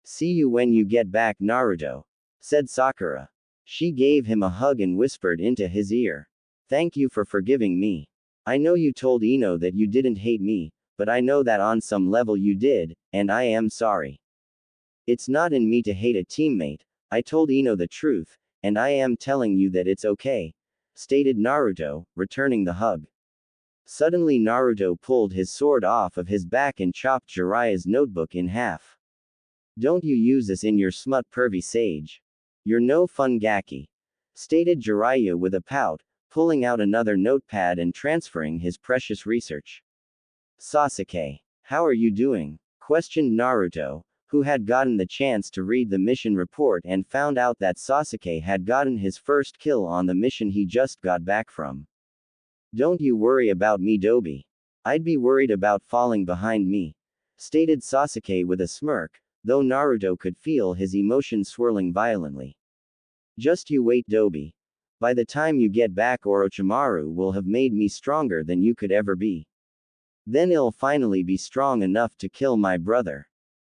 "See you when you get back, Naruto," said Sakura. She gave him a hug and whispered into his ear. "Thank you for forgiving me. I know you told Ino that you didn't hate me, but I know that on some level you did, and I am sorry. It's not in me to hate a teammate. I told Ino the truth, and I am telling you that it's okay," stated Naruto, returning the hug. Suddenly Naruto pulled his sword off of his back and chopped Jiraiya's notebook in half. "Don't you use this in your smut, Pervy Sage. You're no fun Gaki," stated Jiraiya with a pout, pulling out another notepad and transferring his precious research. "Sasuke, how are you doing?" questioned Naruto, who had gotten the chance to read the mission report and found out that Sasuke had gotten his first kill on the mission he just got back from. "Don't you worry about me, Dobi. I'd be worried about falling behind me," stated Sasuke with a smirk, though Naruto could feel his emotions swirling violently. "Just you wait, Dobi. By the time you get back, Orochimaru will have made me stronger than you could ever be. Then I'll finally be strong enough to kill my brother.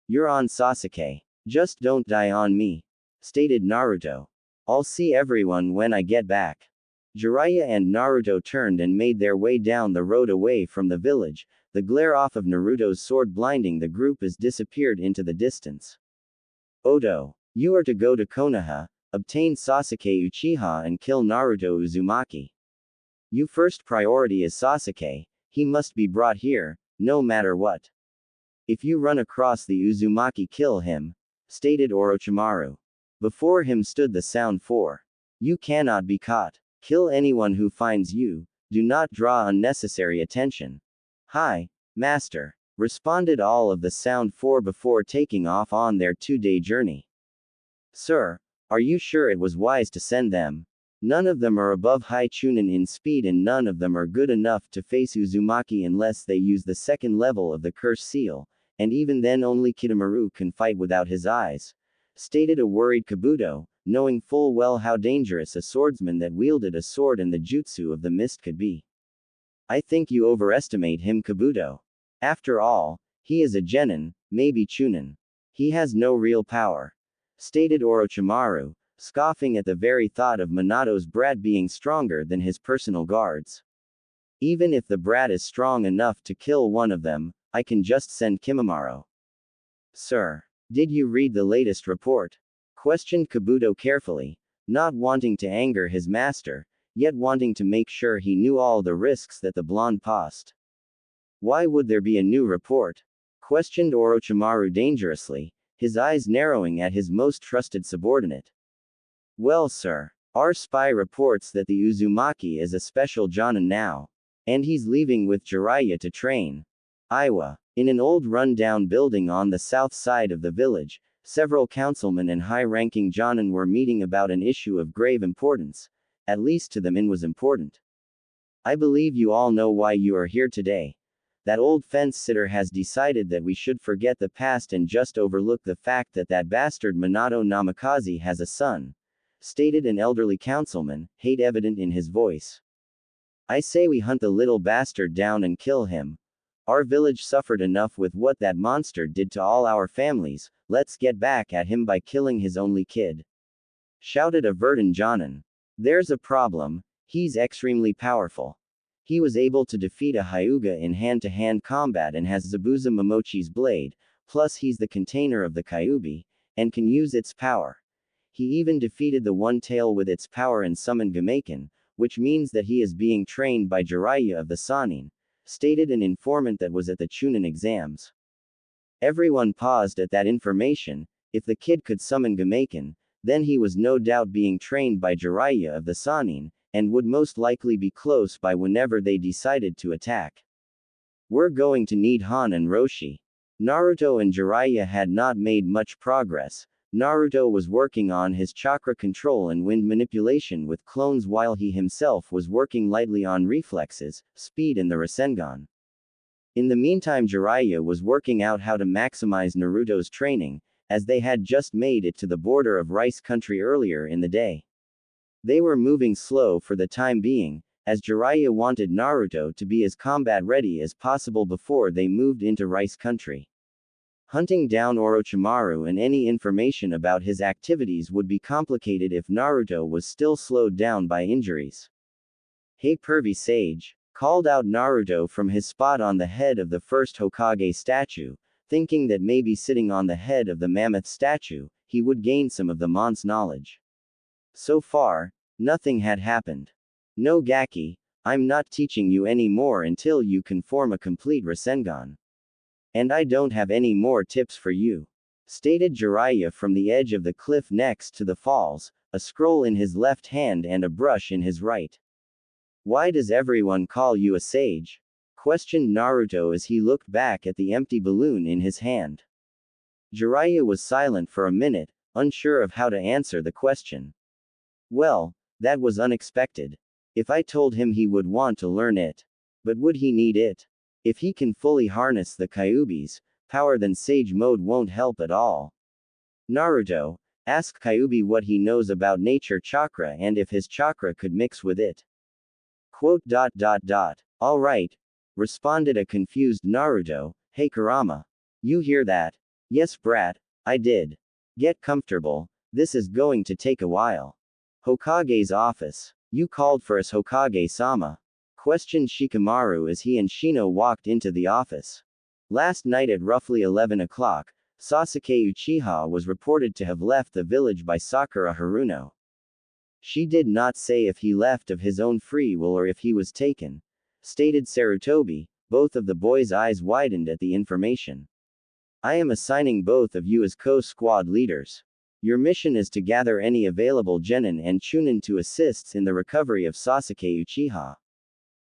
You're on, Sasuke. Just don't die on me," stated Naruto. "I'll see everyone when I get back." Jiraiya and Naruto turned and made their way down the road away from the village, the glare off of Naruto's sword blinding the group as disappeared into the distance. "Oto, you are to go to Konoha, obtain Sasuke Uchiha and kill Naruto Uzumaki. Your first priority is Sasuke. He must be brought here, no matter what. If you run across the Uzumaki, kill him," stated Orochimaru. Before him stood the Sound 4. "You cannot be caught. Kill anyone who finds you. Do not draw unnecessary attention." "Hi, Master," responded all of the Sound 4 before taking off on their 2-day journey. "Sir, are you sure it was wise to send them? None of them are above high Chunin in speed and none of them are good enough to face Uzumaki unless they use the second level of the curse seal, and even then only Kitamura can fight without his eyes," stated a worried Kabuto, knowing full well how dangerous a swordsman that wielded a sword and the jutsu of the mist could be. "I think you overestimate him, Kabuto. After all, he is a genin, maybe Chunin. He has no real power," stated Orochimaru, scoffing at the very thought of Minato's brat being stronger than his personal guards. "Even if the brat is strong enough to kill one of them, I can just send Kimimaro." "Sir, did you read the latest report?" questioned Kabuto carefully, not wanting to anger his master, yet wanting to make sure he knew all the risks that the blonde posed. "Why would there be a new report?" questioned Orochimaru dangerously, his eyes narrowing at his most trusted subordinate. "Well, sir, our spy reports that the Uzumaki is a special Jonin now. And he's leaving with Jiraiya to train. Iowa. In an old run-down building on the south side of the village, several councilmen and high-ranking Jonin were meeting about an issue of grave importance. At least to them it was important. I believe you all know why you are here today. That old fence-sitter has decided that we should forget the past and just overlook the fact that that bastard Minato Namikaze has a son," stated an elderly councilman, hate evident in his voice. I say we hunt the little bastard down and kill him. Our village suffered enough with what that monster did to all our families, let's get back at him by killing his only kid. Shouted a Verdun Jonin. There's a problem, he's extremely powerful. He was able to defeat a Hyuga in hand-to-hand combat and has Zabuza Momochi's blade, plus he's the container of the Kyuubi, and can use its power. He even defeated the One Tail with its power and summoned Gameiken, which means that he is being trained by Jiraiya of the Sannin, stated an informant that was at the Chunin exams. Everyone paused at that information. If the kid could summon Gameiken, then he was no doubt being trained by Jiraiya of the Sannin, and would most likely be close by whenever they decided to attack. We're going to need Han and Roshi. Naruto and Jiraiya had not made much progress. Naruto was working on his chakra control and wind manipulation with clones while he himself was working lightly on reflexes, speed and the Rasengan. In the meantime Jiraiya was working out how to maximize Naruto's training, as they had just made it to the border of Rice Country earlier in the day. They were moving slow for the time being, as Jiraiya wanted Naruto to be as combat ready as possible before they moved into Rice Country. Hunting down Orochimaru and any information about his activities would be complicated if Naruto was still slowed down by injuries. Hey pervy sage, called out Naruto from his spot on the head of the first Hokage statue, thinking that maybe sitting on the head of the mammoth statue, he would gain some of the Mon's knowledge. So far, nothing had happened. No Gaki, I'm not teaching you any more until you can form a complete Rasengan. And I don't have any more tips for you. Stated Jiraiya from the edge of the cliff next to the falls, a scroll in his left hand and a brush in his right. Why does everyone call you a sage? Questioned Naruto as he looked back at the empty balloon in his hand. Jiraiya was silent for a minute, unsure of how to answer the question. Well, that was unexpected. If I told him he would want to learn it. But would he need it? If he can fully harness the Kyuubi's power, then Sage Mode won't help at all. Naruto, ask Kyuubi what he knows about nature chakra and if his chakra could mix with it. All right, responded a confused Naruto. Hey Kurama. You hear that? Yes brat, I did. Get comfortable, this is going to take a while. Hokage's office. You called for us Hokage-sama? Questioned Shikamaru as he and Shino walked into the office. Last night at roughly 11 o'clock, Sasuke Uchiha was reported to have left the village by Sakura Haruno. She did not say if he left of his own free will or if he was taken, stated Sarutobi. Both of the boys' eyes widened at the information. I am assigning both of you as co-squad leaders. Your mission is to gather any available genin and chunin to assist in the recovery of Sasuke Uchiha.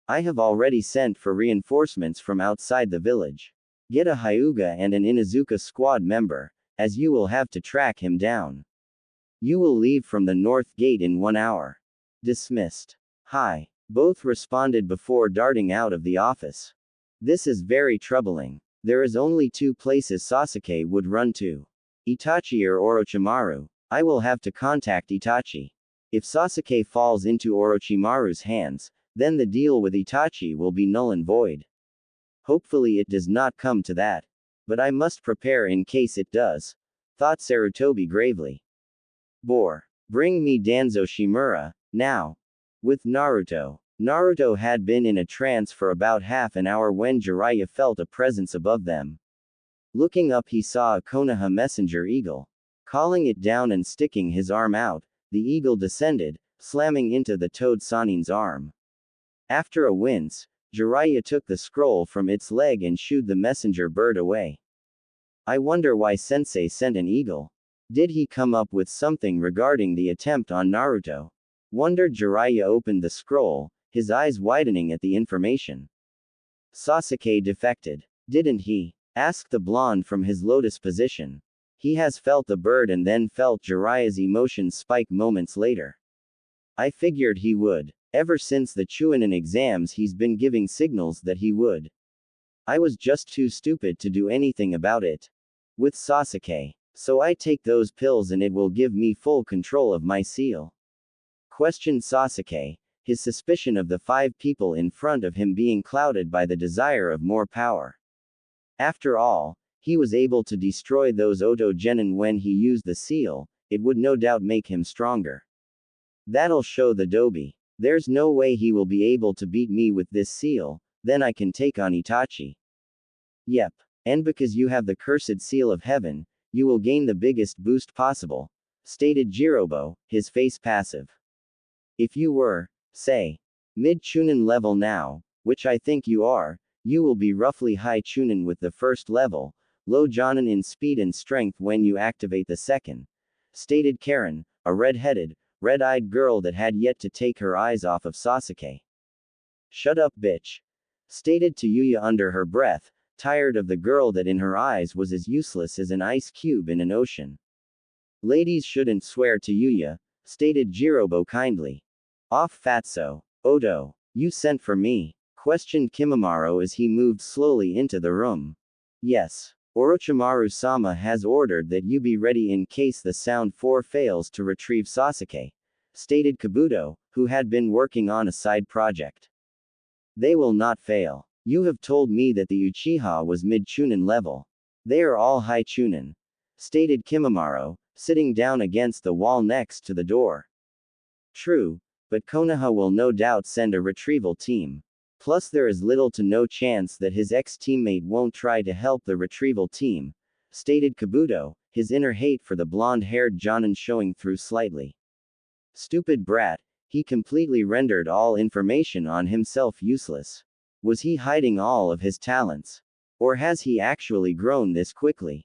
I have already sent for reinforcements from outside the village. Get a Hyuga and an Inuzuka squad member, as you will have to track him down. You will leave from the north gate in 1 hour. Dismissed. Hi. Both responded before darting out of the office. This is very troubling. There is only 2 places Sasuke would run to. Itachi or Orochimaru. I will have to contact Itachi. If Sasuke falls into Orochimaru's hands, then the deal with Itachi will be null and void. Hopefully it does not come to that. But I must prepare in case it does. Thought Sarutobi gravely. Bore. Bring me Danzo Shimura, now. With Naruto. Naruto had been in a trance for about half an hour when Jiraiya felt a presence above them. Looking up he saw a Konoha messenger eagle. Calling it down and sticking his arm out, the eagle descended, slamming into the toad Sannin's arm. After a wince, Jiraiya took the scroll from its leg and shooed the messenger bird away. I wonder why Sensei sent an eagle. Did he come up with something regarding the attempt on Naruto? Wondered Jiraiya opened the scroll, his eyes widening at the information. Sasuke defected. Didn't he? Asked the blonde from his lotus position. He has felt the bird and then felt Jiraiya's emotions spike moments later. I figured he would. Ever since the Chunin exams he's been giving signals that he would. I was just too stupid to do anything about it. With Sasuke. So I take those pills and it will give me full control of my seal. Questioned Sasuke, his suspicion of the 5 people in front of him being clouded by the desire of more power. After all, he was able to destroy those Oto Genin when he used the seal, it would no doubt make him stronger. That'll show the Dobi. There's no way he will be able to beat me with this seal, then I can take on Itachi. Yep. And because you have the cursed seal of heaven, you will gain the biggest boost possible, stated Jirobo, his face passive. If you were, say, mid-Chunin level now, which I think you are, you will be roughly high Chunin with the first level, low Jonin in speed and strength when you activate the second, stated Karen, a red-headed, red-eyed girl that had yet to take her eyes off of Sasuke. Shut up, bitch, stated to Yuya under her breath, tired of the girl that in her eyes was as useless as an ice cube in an ocean. Ladies shouldn't swear to Yuya, stated Jirobo kindly. Off fatso. Odo, you sent for me? Questioned Kimimaro as he moved slowly into the room. Yes. Orochimaru-sama has ordered that you be ready in case the Sound 4 fails to retrieve Sasuke, stated Kabuto, who had been working on a side project. They will not fail. You have told me that the Uchiha was mid-Chunin level. They are all high Chunin, stated Kimimaro, sitting down against the wall next to the door. True, but Konoha will no doubt send a retrieval team. Plus there is little to no chance that his ex-teammate won't try to help the retrieval team, stated Kabuto, his inner hate for the blonde-haired Jonin showing through slightly. Stupid brat, he completely rendered all information on himself useless. Was he hiding all of his talents? Or has he actually grown this quickly?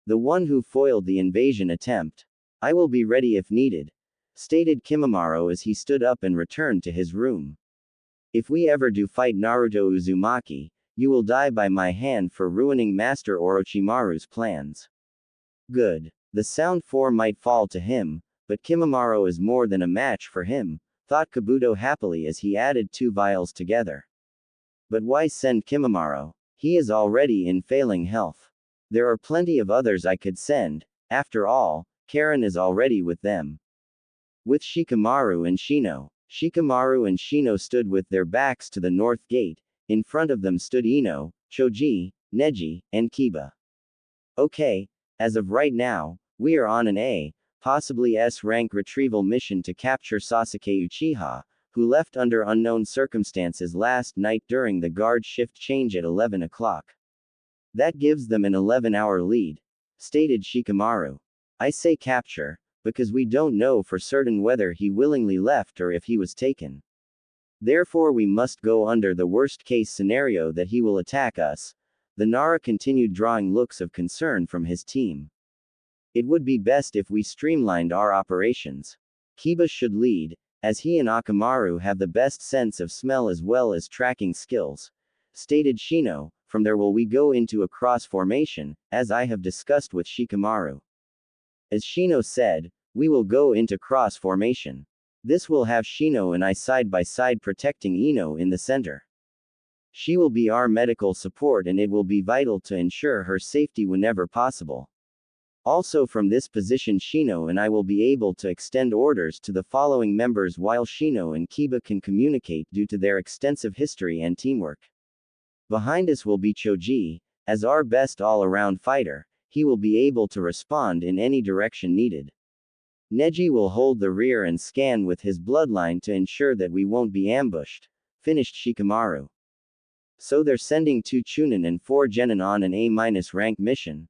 The one who foiled the invasion attempt. I will be ready if needed, stated Kimimaro as he stood up and returned to his room. If we ever do fight Naruto Uzumaki, you will die by my hand for ruining Master Orochimaru's plans. Good. The Sound 4 might fall to him, but Kimimaro is more than a match for him, thought Kabuto happily as he added 2 vials together. But why send Kimimaro? He is already in failing health. There are plenty of others I could send, after all, Karen is already with them. With Shikamaru and Shino. Shikamaru and Shino stood with their backs to the north gate, in front of them stood Ino, Choji, Neji, and Kiba. Okay, as of right now, we are on an A, possibly S-rank retrieval mission to capture Sasuke Uchiha, who left under unknown circumstances last night during the guard shift change at 11 o'clock. That gives them an 11-hour lead, stated Shikamaru. I say capture, because we don't know for certain whether he willingly left or if he was taken. Therefore we must go under the worst-case scenario that he will attack us. The Nara continued drawing looks of concern from his team. It would be best if we streamlined our operations. Kiba should lead, as he and Akamaru have the best sense of smell as well as tracking skills, stated Shino. From there will we go into a cross formation, as I have discussed with Shikamaru. As Shino said, we will go into cross formation. This will have Shino and I side by side protecting Ino in the center. She will be our medical support and it will be vital to ensure her safety whenever possible. Also from this position Shino and I will be able to extend orders to the following members while Shino and Kiba can communicate due to their extensive history and teamwork. Behind us will be Choji, as our best all-around fighter, he will be able to respond in any direction needed. Neji will hold the rear and scan with his bloodline to ensure that we won't be ambushed, finished Shikamaru. So they're sending 2 Chunin and 4 Genin on an A-rank mission?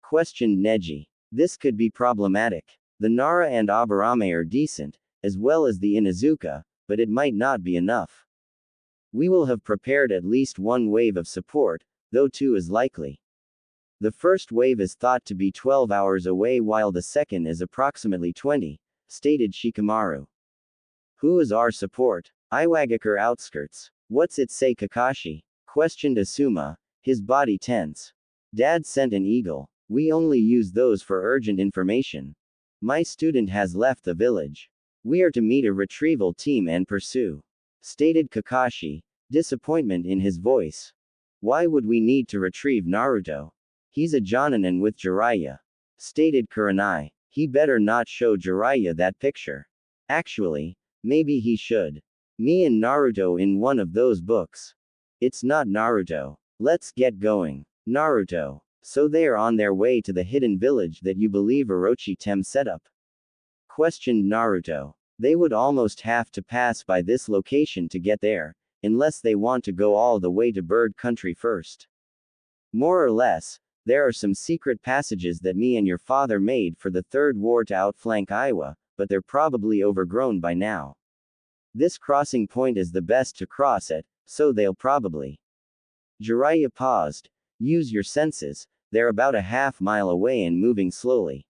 Questioned Neji. This could be problematic. The Nara and Aburame are decent, as well as the Inuzuka, but it might not be enough. We will have prepared at least 1 wave of support, though 2 is likely. The first wave is thought to be 12 hours away while the second is approximately 20, stated Shikamaru. Who is our support? Iwagakure outskirts. What's it say Kakashi? Questioned Asuma, his body tense. Dad sent an eagle. We only use those for urgent information. My student has left the village. We are to meet a retrieval team and pursue, stated Kakashi, disappointment in his voice. Why would we need to retrieve Naruto? He's a Jonin and with Jiraiya. stated Kurenai. He better not show Jiraiya that picture. Actually, maybe he should. Me and Naruto in one of those books. It's not Naruto. Let's get going. Naruto. So they are on their way to the hidden village that you believe Orochi Tem set up? Questioned Naruto. They would almost have to pass by this location to get there, unless they want to go all the way to Bird Country first. More or less, there are some secret passages that me and your father made for the Third War to outflank Iowa, but they're probably overgrown by now. This crossing point is the best to cross at, so they'll probably. Jiraiya paused. Use your senses, they're about a half-mile away and moving slowly.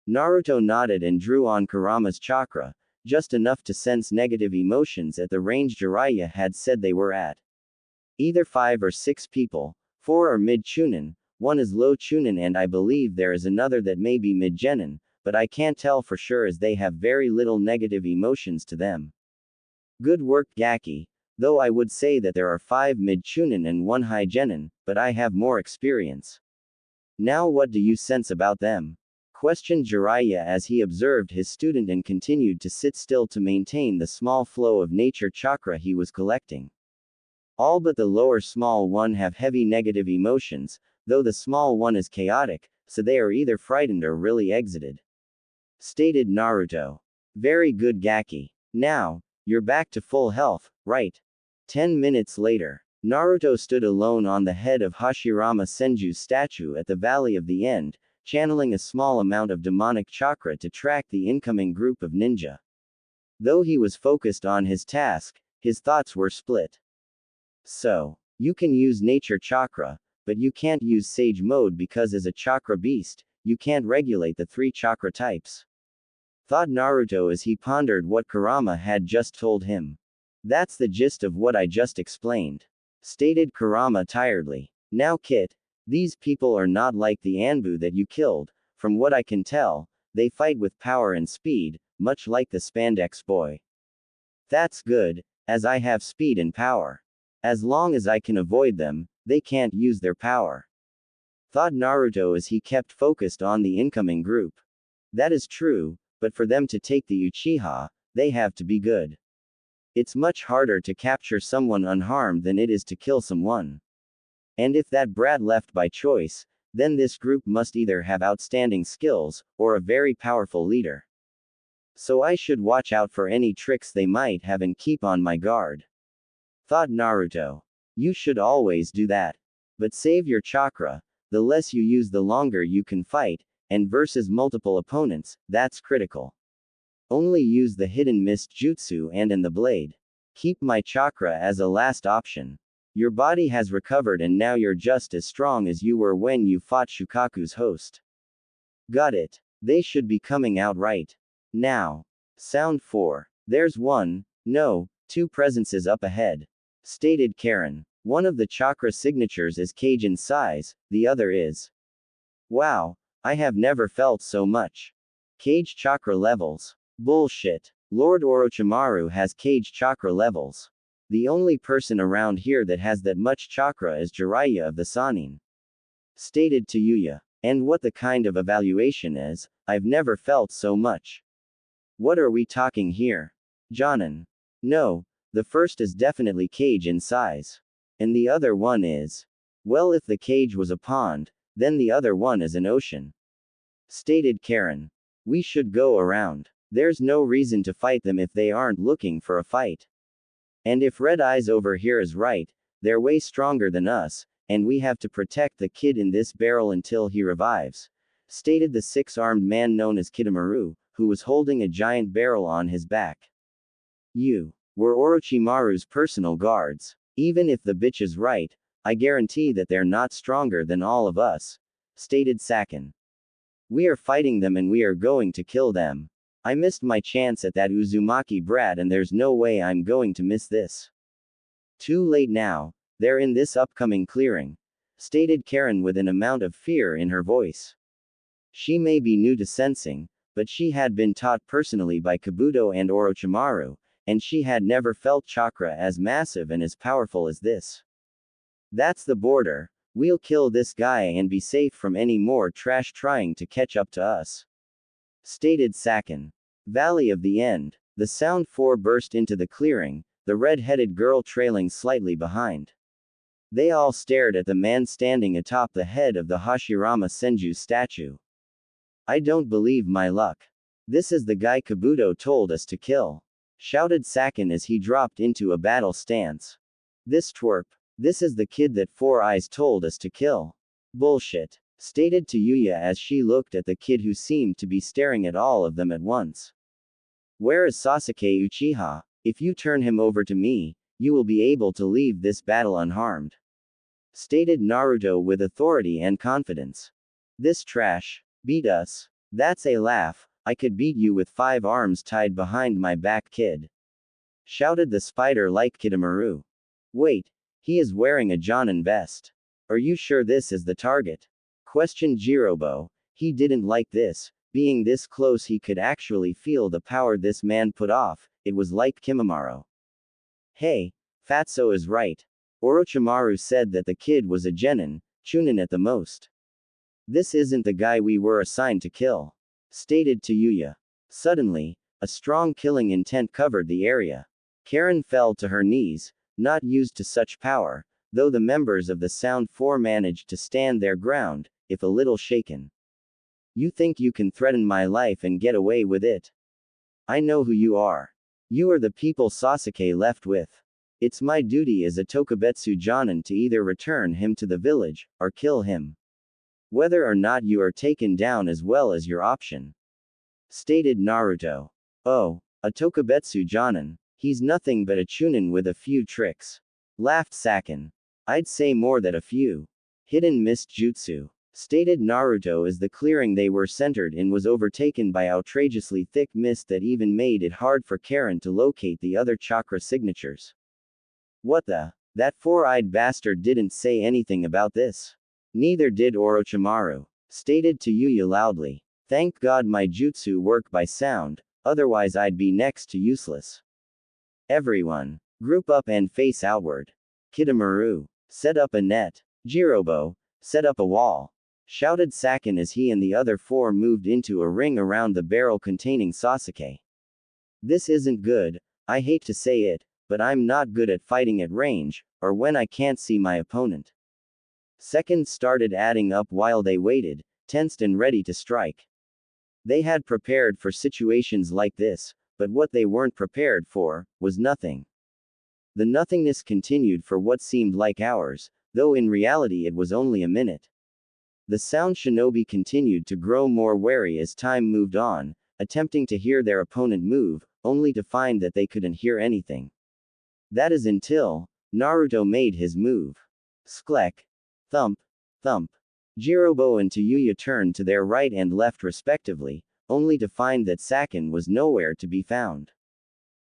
Naruto nodded and drew on Kurama's chakra, just enough to sense negative emotions at the range Jiraiya had said they were at. Either 5 or 6 people, 4 are mid-Chunin, 1 is low Chunin and I believe there is another that may be mid-Genin, but I can't tell for sure as they have very little negative emotions to them. Good work Gaki, though I would say that there are 5 mid-Chunin and 1 high Genin, but I have more experience. Now what do you sense about them? Questioned Jiraiya as he observed his student and continued to sit still to maintain the small flow of nature chakra he was collecting. All but the lower small one have heavy negative emotions, though the small one is chaotic, so they are either frightened or really exited. Stated Naruto. Very good Gaki. Now, you're back to full health, right? 10 minutes later, Naruto stood alone on the head of Hashirama Senju's statue at the Valley of the End, channeling a small amount of demonic chakra to track the incoming group of ninja. Though he was focused on his task, his thoughts were split. So, you can use nature chakra, but you can't use sage mode because as a chakra beast, you can't regulate the 3 chakra types. Thought Naruto as he pondered what Kurama had just told him. That's the gist of what I just explained. Stated Kurama tiredly. Now Kit, these people are not like the Anbu that you killed, from what I can tell, they fight with power and speed, much like the spandex boy. That's good, as I have speed and power. As long as I can avoid them, they can't use their power. Thought Naruto as he kept focused on the incoming group. That is true, but for them to take the Uchiha, they have to be good. It's much harder to capture someone unharmed than it is to kill someone. And if that brat left by choice, then this group must either have outstanding skills, or a very powerful leader. So I should watch out for any tricks they might have and keep on my guard. Thought Naruto. You should always do that. But save your chakra, the less you use the longer you can fight, and versus multiple opponents, that's critical. Only use the hidden mist jutsu and in the blade. Keep my chakra as a last option. Your body has recovered and now you're just as strong as you were when you fought Shukaku's host. Got it. They should be coming out right now. Sound 4. There's 1, no, 2 presences up ahead. Stated Karen. One of the chakra signatures is cage in size, the other is. Wow, I have never felt so much. Cage chakra levels. Bullshit. Lord Orochimaru has cage chakra levels. The only person around here that has that much chakra is Jiraiya of the Sannin. Stated to Yuya. And what the kind of evaluation is, I've never felt so much. What are we talking here? Jonin. No, the first is definitely cage in size. And the other one is. Well, if the cage was a pond, then the other one is an ocean. Stated Karen. We should go around. There's no reason to fight them if they aren't looking for a fight. And if Red Eyes over here is right, they're way stronger than us, and we have to protect the kid in this barrel until he revives. Stated the 6-armed man known as Kidomaru, who was holding a giant barrel on his back. You were Orochimaru's personal guards. Even if the bitch is right, I guarantee that they're not stronger than all of us. Stated Sakin. We are fighting them and we are going to kill them. I missed my chance at that Uzumaki brat and there's no way I'm going to miss this. Too late now, they're in this upcoming clearing. Stated Karen with an amount of fear in her voice. She may be new to sensing, but she had been taught personally by Kabuto and Orochimaru, and she had never felt chakra as massive and as powerful as this. That's the border, We'll kill this guy and be safe from any more trash trying to catch up to us. Stated Sakin. Valley of the End. The Sound Four burst into the clearing, the red-headed girl trailing slightly behind. They all stared at the man standing atop the head of the Hashirama Senju statue. I don't believe my luck. This is the guy Kabuto told us to kill, shouted Sakin as he dropped into a battle stance. This twerp. This is the kid that Four Eyes told us to kill. Bullshit, stated to Yuya as she looked at the kid who seemed to be staring at all of them at once. Where is Sasuke Uchiha? If you turn him over to me, you will be able to leave this battle unharmed. Stated Naruto with authority and confidence. This trash. Beat us. That's a laugh. I could beat you with 5 arms tied behind my back, kid. Shouted the spider-like Kidomaru. Wait. He is wearing a Jonin vest. Are you sure this is the target? Questioned Jirobo. He didn't like this. Being this close he could actually feel the power this man put off. It was like Kimimaro. Hey, Fatso is right. Orochimaru said that the kid was a genin, Chunin at the most. This isn't the guy we were assigned to kill. Stated to Yuya. Suddenly, a strong killing intent covered the area. Karen fell to her knees, not used to such power, though the members of the Sound Four managed to stand their ground, if a little shaken. You think you can threaten my life and get away with it? I know who you are. You are the people Sasuke left with. It's my duty as a Tokubetsu Jonin to either return him to the village, or kill him. Whether or not you are taken down as well as your option. Stated Naruto. Oh, a Tokubetsu Jonin. He's nothing but a Chunin with a few tricks. Laughed Sakin. I'd say more than a few. Hidden mist jutsu. Stated Naruto as the clearing they were centered in was overtaken by outrageously thick mist that even made it hard for Karen to locate the other chakra signatures. What the? That four-eyed bastard didn't say anything about this. Neither did Orochimaru. Stated to Yuya loudly. Thank God my jutsu work by sound, otherwise I'd be next to useless. Everyone, group up and face outward. Kidomaru, set up a net. Jirobo, set up a wall. Shouted Sakin as he and the other 4 moved into a ring around the barrel containing Sasuke. This isn't good, I hate to say it, but I'm not good at fighting at range, or when I can't see my opponent. Seconds started adding up while they waited, tensed and ready to strike. They had prepared for situations like this, but what they weren't prepared for was nothing. The nothingness continued for what seemed like hours, though in reality it was only a minute. The sound shinobi continued to grow more wary as time moved on, attempting to hear their opponent move, only to find that they couldn't hear anything. That is until Naruto made his move. Sklek. Thump. Thump. Jirobo and Tayuya turned to their right and left respectively, only to find that Sakin was nowhere to be found.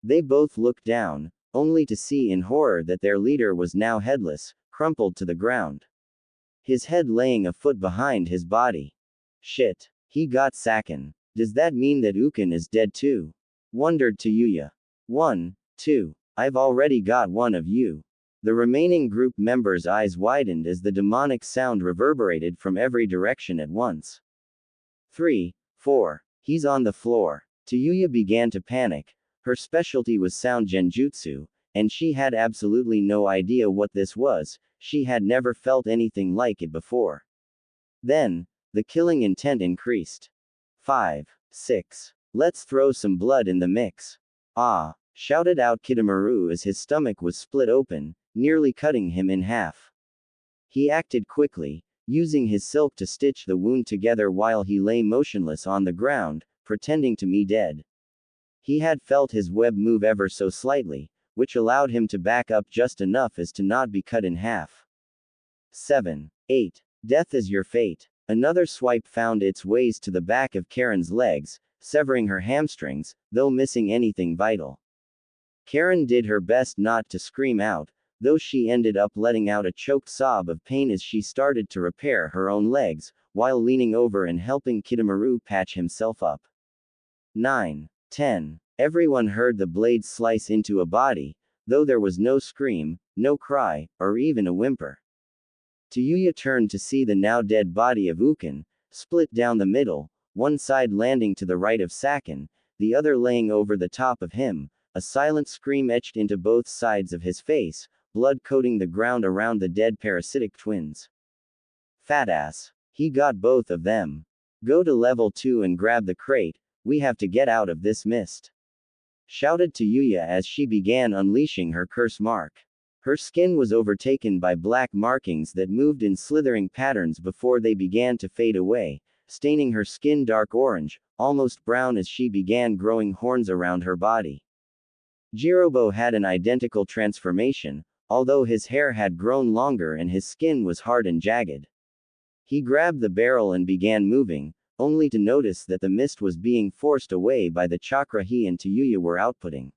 They both looked down, only to see in horror that their leader was now headless, crumpled to the ground. His head laying a foot behind his body. Shit. He got Sakin. Does that mean that Ukin is dead too? Wondered Tayuya. 1, 2. I've already got one of you. The remaining group members' eyes widened as the demonic sound reverberated from every direction at once. 3, 4. He's on the floor. Tayuya began to panic. Her specialty was sound genjutsu, and she had absolutely no idea what this was. She had never felt anything like it before. Then, the killing intent increased. 5, 6. Let's throw some blood in the mix. Ah! Shouted out Kidomaru as his stomach was split open, nearly cutting him in half. He acted quickly, using his silk to stitch the wound together while he lay motionless on the ground, pretending to be dead. He had felt his web move ever so slightly, which allowed him to back up just enough as to not be cut in half. 7, 8. Death is your fate. Another swipe found its ways to the back of Karen's legs, severing her hamstrings, though missing anything vital. Karen did her best not to scream out, though she ended up letting out a choked sob of pain as she started to repair her own legs, while leaning over and helping Kidomaru patch himself up. 9, 10. Everyone heard the blade slice into a body, though there was no scream, no cry, or even a whimper. Yuya turned to see the now dead body of Ukin, split down the middle, one side landing to the right of Sakin, the other laying over the top of him, a silent scream etched into both sides of his face, blood coating the ground around the dead parasitic twins. Fat ass. He got both of them. Go to level 2 and grab the crate, we have to get out of this mist. Shouted to Yuya as she began unleashing her curse mark. Her skin was overtaken by black markings that moved in slithering patterns before they began to fade away, staining her skin dark orange, almost brown as she began growing horns around her body. Jirobo had an identical transformation, although his hair had grown longer and his skin was hard and jagged. He grabbed the barrel and began moving, only to notice that the mist was being forced away by the chakra he and Yuya were outputting.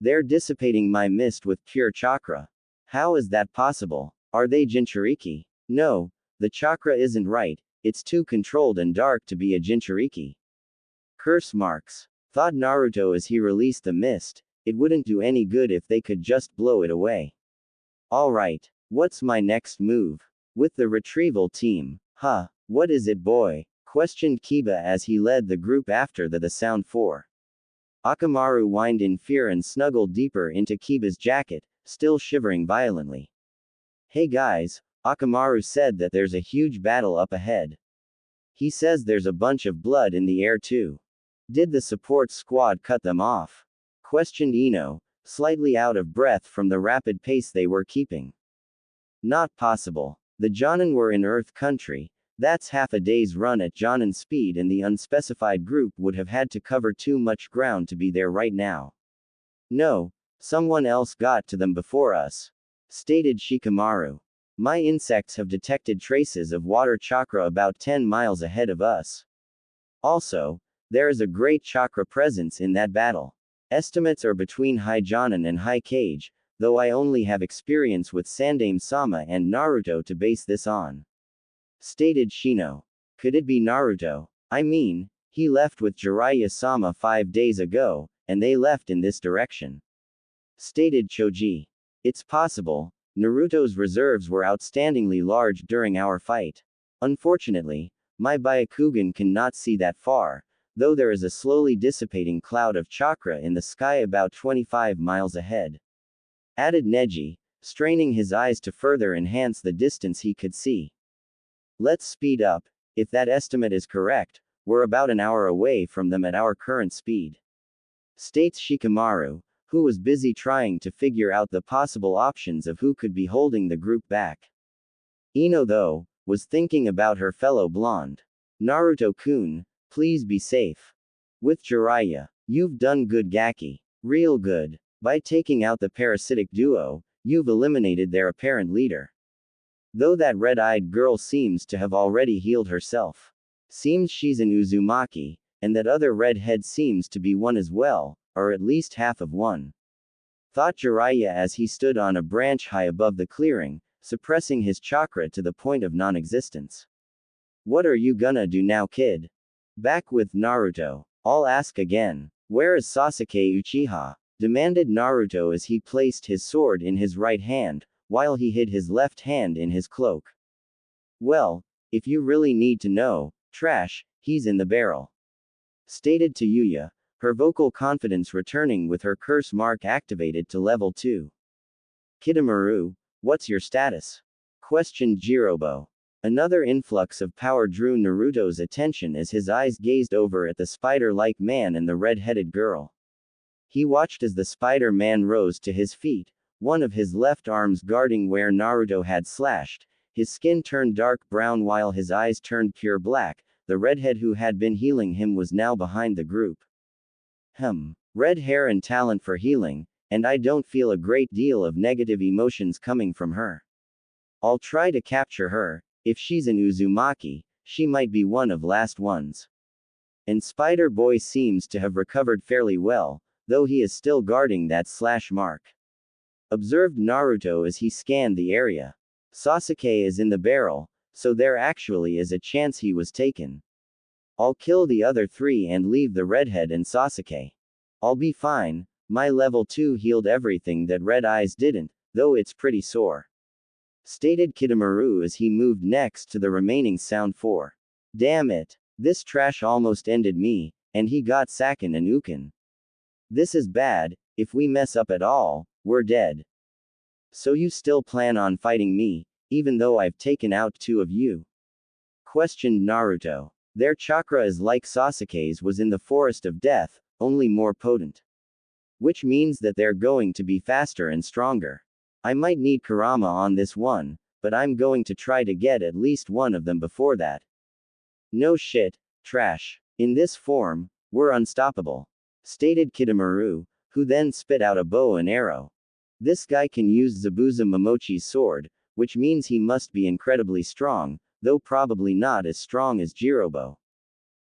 They're dissipating my mist with pure chakra. How is that possible? Are they Jinchuriki? No, the chakra isn't right, it's too controlled and dark to be a Jinchuriki. Curse marks. Thought Naruto as he released the mist, it wouldn't do any good if they could just blow it away. Alright, what's my next move? With the retrieval team. Huh, what is it boy? Questioned Kiba as he led the group after the sound 4. Akamaru whined in fear and snuggled deeper into Kiba's jacket, still shivering violently. Hey guys, Akamaru said that there's a huge battle up ahead. He says there's a bunch of blood in the air too. Did the support squad cut them off? Questioned Ino, slightly out of breath from the rapid pace they were keeping. Not possible. The Jonin were in Earth country, that's half a day's run at Jonin speed and the unspecified group would have had to cover too much ground to be there right now. No, someone else got to them before us. Stated Shikamaru. My insects have detected traces of water chakra about 10 miles ahead of us. Also, there is a great chakra presence in that battle. Estimates are between High Jonin and High Cage, though I only have experience with Sandaime-sama and Naruto to base this on. Stated Shino. Could it be Naruto? I mean, he left with Jiraiya-sama 5 days ago, and they left in this direction. Stated Choji. It's possible. Naruto's reserves were outstandingly large during our fight. Unfortunately, my Byakugan cannot see that far, though there is a slowly dissipating cloud of chakra in the sky about 25 miles ahead. Added Neji, straining his eyes to further enhance the distance he could see. Let's speed up. If that estimate is correct, we're about an hour away from them at our current speed. States Shikamaru, who was busy trying to figure out the possible options of who could be holding the group back. Ino, though, was thinking about her fellow blonde. Naruto-kun, please be safe. With Jiraiya, you've done good Gaki. Real good. By taking out the parasitic duo, you've eliminated their apparent leader. Though that red-eyed girl seems to have already healed herself. Seems she's an Uzumaki, and that other redhead seems to be one as well, or at least half of one. Thought Jiraiya as he stood on a branch high above the clearing, suppressing his chakra to the point of non-existence. What are you gonna do now, kid? Back with Naruto. I'll ask again. Where is Sasuke Uchiha? Demanded Naruto as he placed his sword in his right hand, while he hid his left hand in his cloak. Well, if you really need to know, trash, he's in the barrel. Stated to Yuya, her vocal confidence returning with her curse mark activated to level 2. Kidomaru, what's your status? Questioned Jirobo. Another influx of power drew Naruto's attention as his eyes gazed over at the spider-like man and the red-headed girl. He watched as the Spider-Man rose to his feet, one of his left arms guarding where Naruto had slashed. His skin turned dark brown while his eyes turned pure black. The redhead who had been healing him was now behind the group. Red hair and talent for healing, and I don't feel a great deal of negative emotions coming from her. I'll try to capture her. If she's an Uzumaki, she might be one of last ones. And Spider Boy seems to have recovered fairly well, though he is still guarding that slash mark. Observed Naruto as he scanned the area. Sasuke is in the barrel, so there actually is a chance he was taken. I'll kill the other 3 and leave the redhead and Sasuke. I'll be fine, my level 2 healed everything that Red Eyes didn't, though it's pretty sore. stated Kitamaru as he moved next to the remaining Sound 4. Damn it. This trash almost ended me, and he got Sakin and Ukin. This is bad. If we mess up at all, we're dead. So you still plan on fighting me, even though I've taken out 2 of you? Questioned Naruto. Their chakra is like Sasuke's was in the Forest of Death, only more potent. Which means that they're going to be faster and stronger. I might need Kurama on this one, but I'm going to try to get at least one of them before that. No shit, trash. In this form, we're unstoppable. Stated Kitamaru, who then spit out a bow and arrow. This guy can use Zabuza Momochi's sword, which means he must be incredibly strong, though probably not as strong as Jirobo.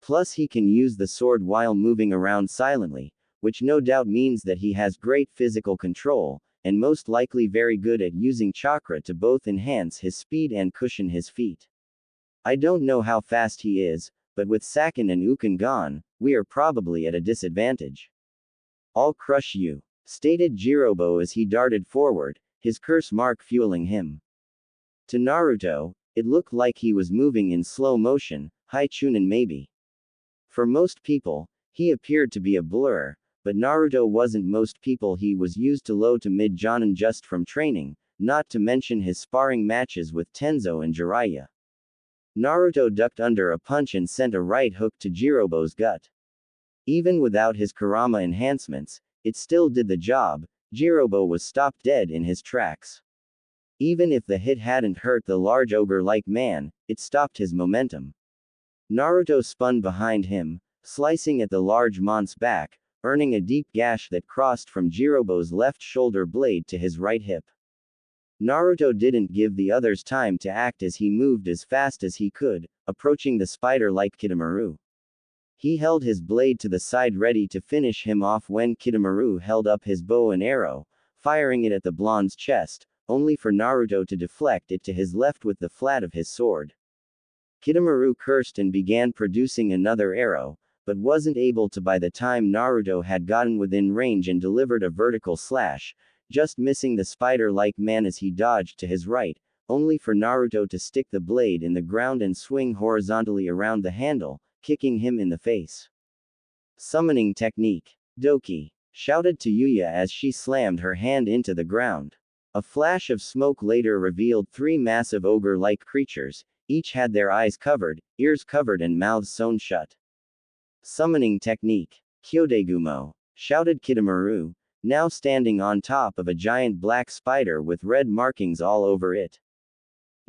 Plus he can use the sword while moving around silently, which no doubt means that he has great physical control, and most likely very good at using chakra to both enhance his speed and cushion his feet. I don't know how fast he is, but with Sakin and Ukin gone, we are probably at a disadvantage. I'll crush you, stated Jirobo as he darted forward, his curse mark fueling him. To Naruto, it looked like he was moving in slow motion, high Chunin maybe. For most people, he appeared to be a blur, but Naruto wasn't most people. He was used to low to mid Jonin just from training, not to mention his sparring matches with Tenzo and Jiraiya. Naruto ducked under a punch and sent a right hook to Jirobo's gut. Even without his Kurama enhancements, it still did the job. Jirobo was stopped dead in his tracks. Even if the hit hadn't hurt the large ogre-like man, it stopped his momentum. Naruto spun behind him, slicing at the large man's back, earning a deep gash that crossed from Jirobo's left shoulder blade to his right hip. Naruto didn't give the others time to act as he moved as fast as he could, approaching the spider-like Kitamaru. He held his blade to the side ready to finish him off when Kitamaru held up his bow and arrow, firing it at the blonde's chest, only for Naruto to deflect it to his left with the flat of his sword. Kitamaru cursed and began producing another arrow, but wasn't able to by the time Naruto had gotten within range and delivered a vertical slash, just missing the spider-like man as he dodged to his right, only for Naruto to stick the blade in the ground and swing horizontally around the handle, kicking him in the face. Summoning technique. Doki, shouted to Yuya as she slammed her hand into the ground. A flash of smoke later revealed 3 massive ogre-like creatures, each had their eyes covered, ears covered and mouths sewn shut. Summoning technique. Kyodegumo, shouted Kitamaru, now standing on top of a giant black spider with red markings all over it.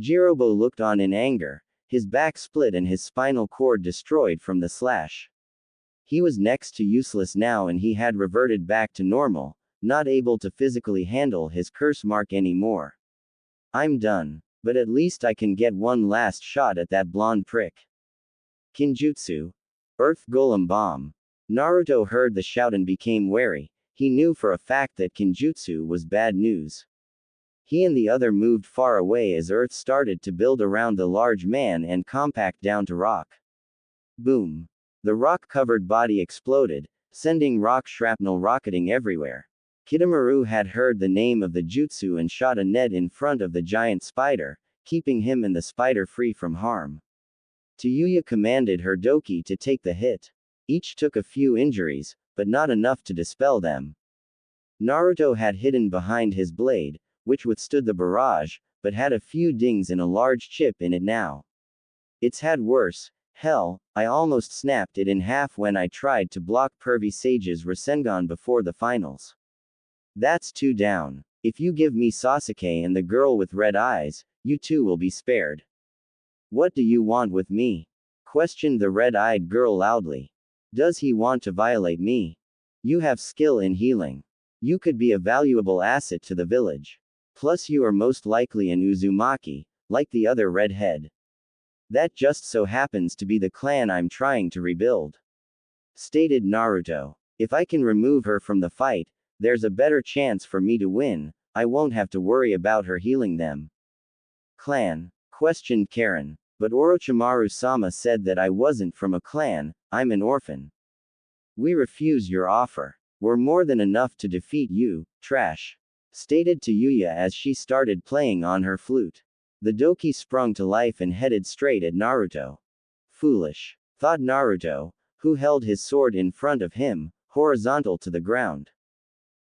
Jirobo looked on in anger, his back split and his spinal cord destroyed from the slash. He was next to useless now and he had reverted back to normal, not able to physically handle his curse mark anymore. I'm done, but at least I can get one last shot at that blonde prick. Kinjutsu. Earth Golem Bomb. Naruto heard the shout and became wary. He knew for a fact that Kinjutsu was bad news. He and the other moved far away as Earth started to build around the large man and compact down to rock. Boom. The rock-covered body exploded, sending rock shrapnel rocketing everywhere. Kitamaru had heard the name of the jutsu and shot a net in front of the giant spider, keeping him and the spider free from harm. Yuya commanded her doki to take the hit. Each took a few injuries, but not enough to dispel them. Naruto had hidden behind his blade, which withstood the barrage, but had a few dings and a large chip in it now. It's had worse. Hell, I almost snapped it in half when I tried to block Pervy Sage's Rasengan before the finals. That's 2 down. If you give me Sasuke and the girl with red eyes, you too will be spared. What do you want with me? Questioned the red-eyed girl loudly. Does he want to violate me? You have skill in healing. You could be a valuable asset to the village. Plus you are most likely an Uzumaki, like the other redhead. That just so happens to be the clan I'm trying to rebuild. Stated Naruto. If I can remove her from the fight, there's a better chance for me to win. I won't have to worry about her healing them. Clan? Questioned Karen. But Orochimaru-sama said that I wasn't from a clan, I'm an orphan. We refuse your offer. We're more than enough to defeat you, trash. stated to Yuya as she started playing on her flute. The doki sprung to life and headed straight at Naruto. Foolish, thought Naruto, who held his sword in front of him, horizontal to the ground.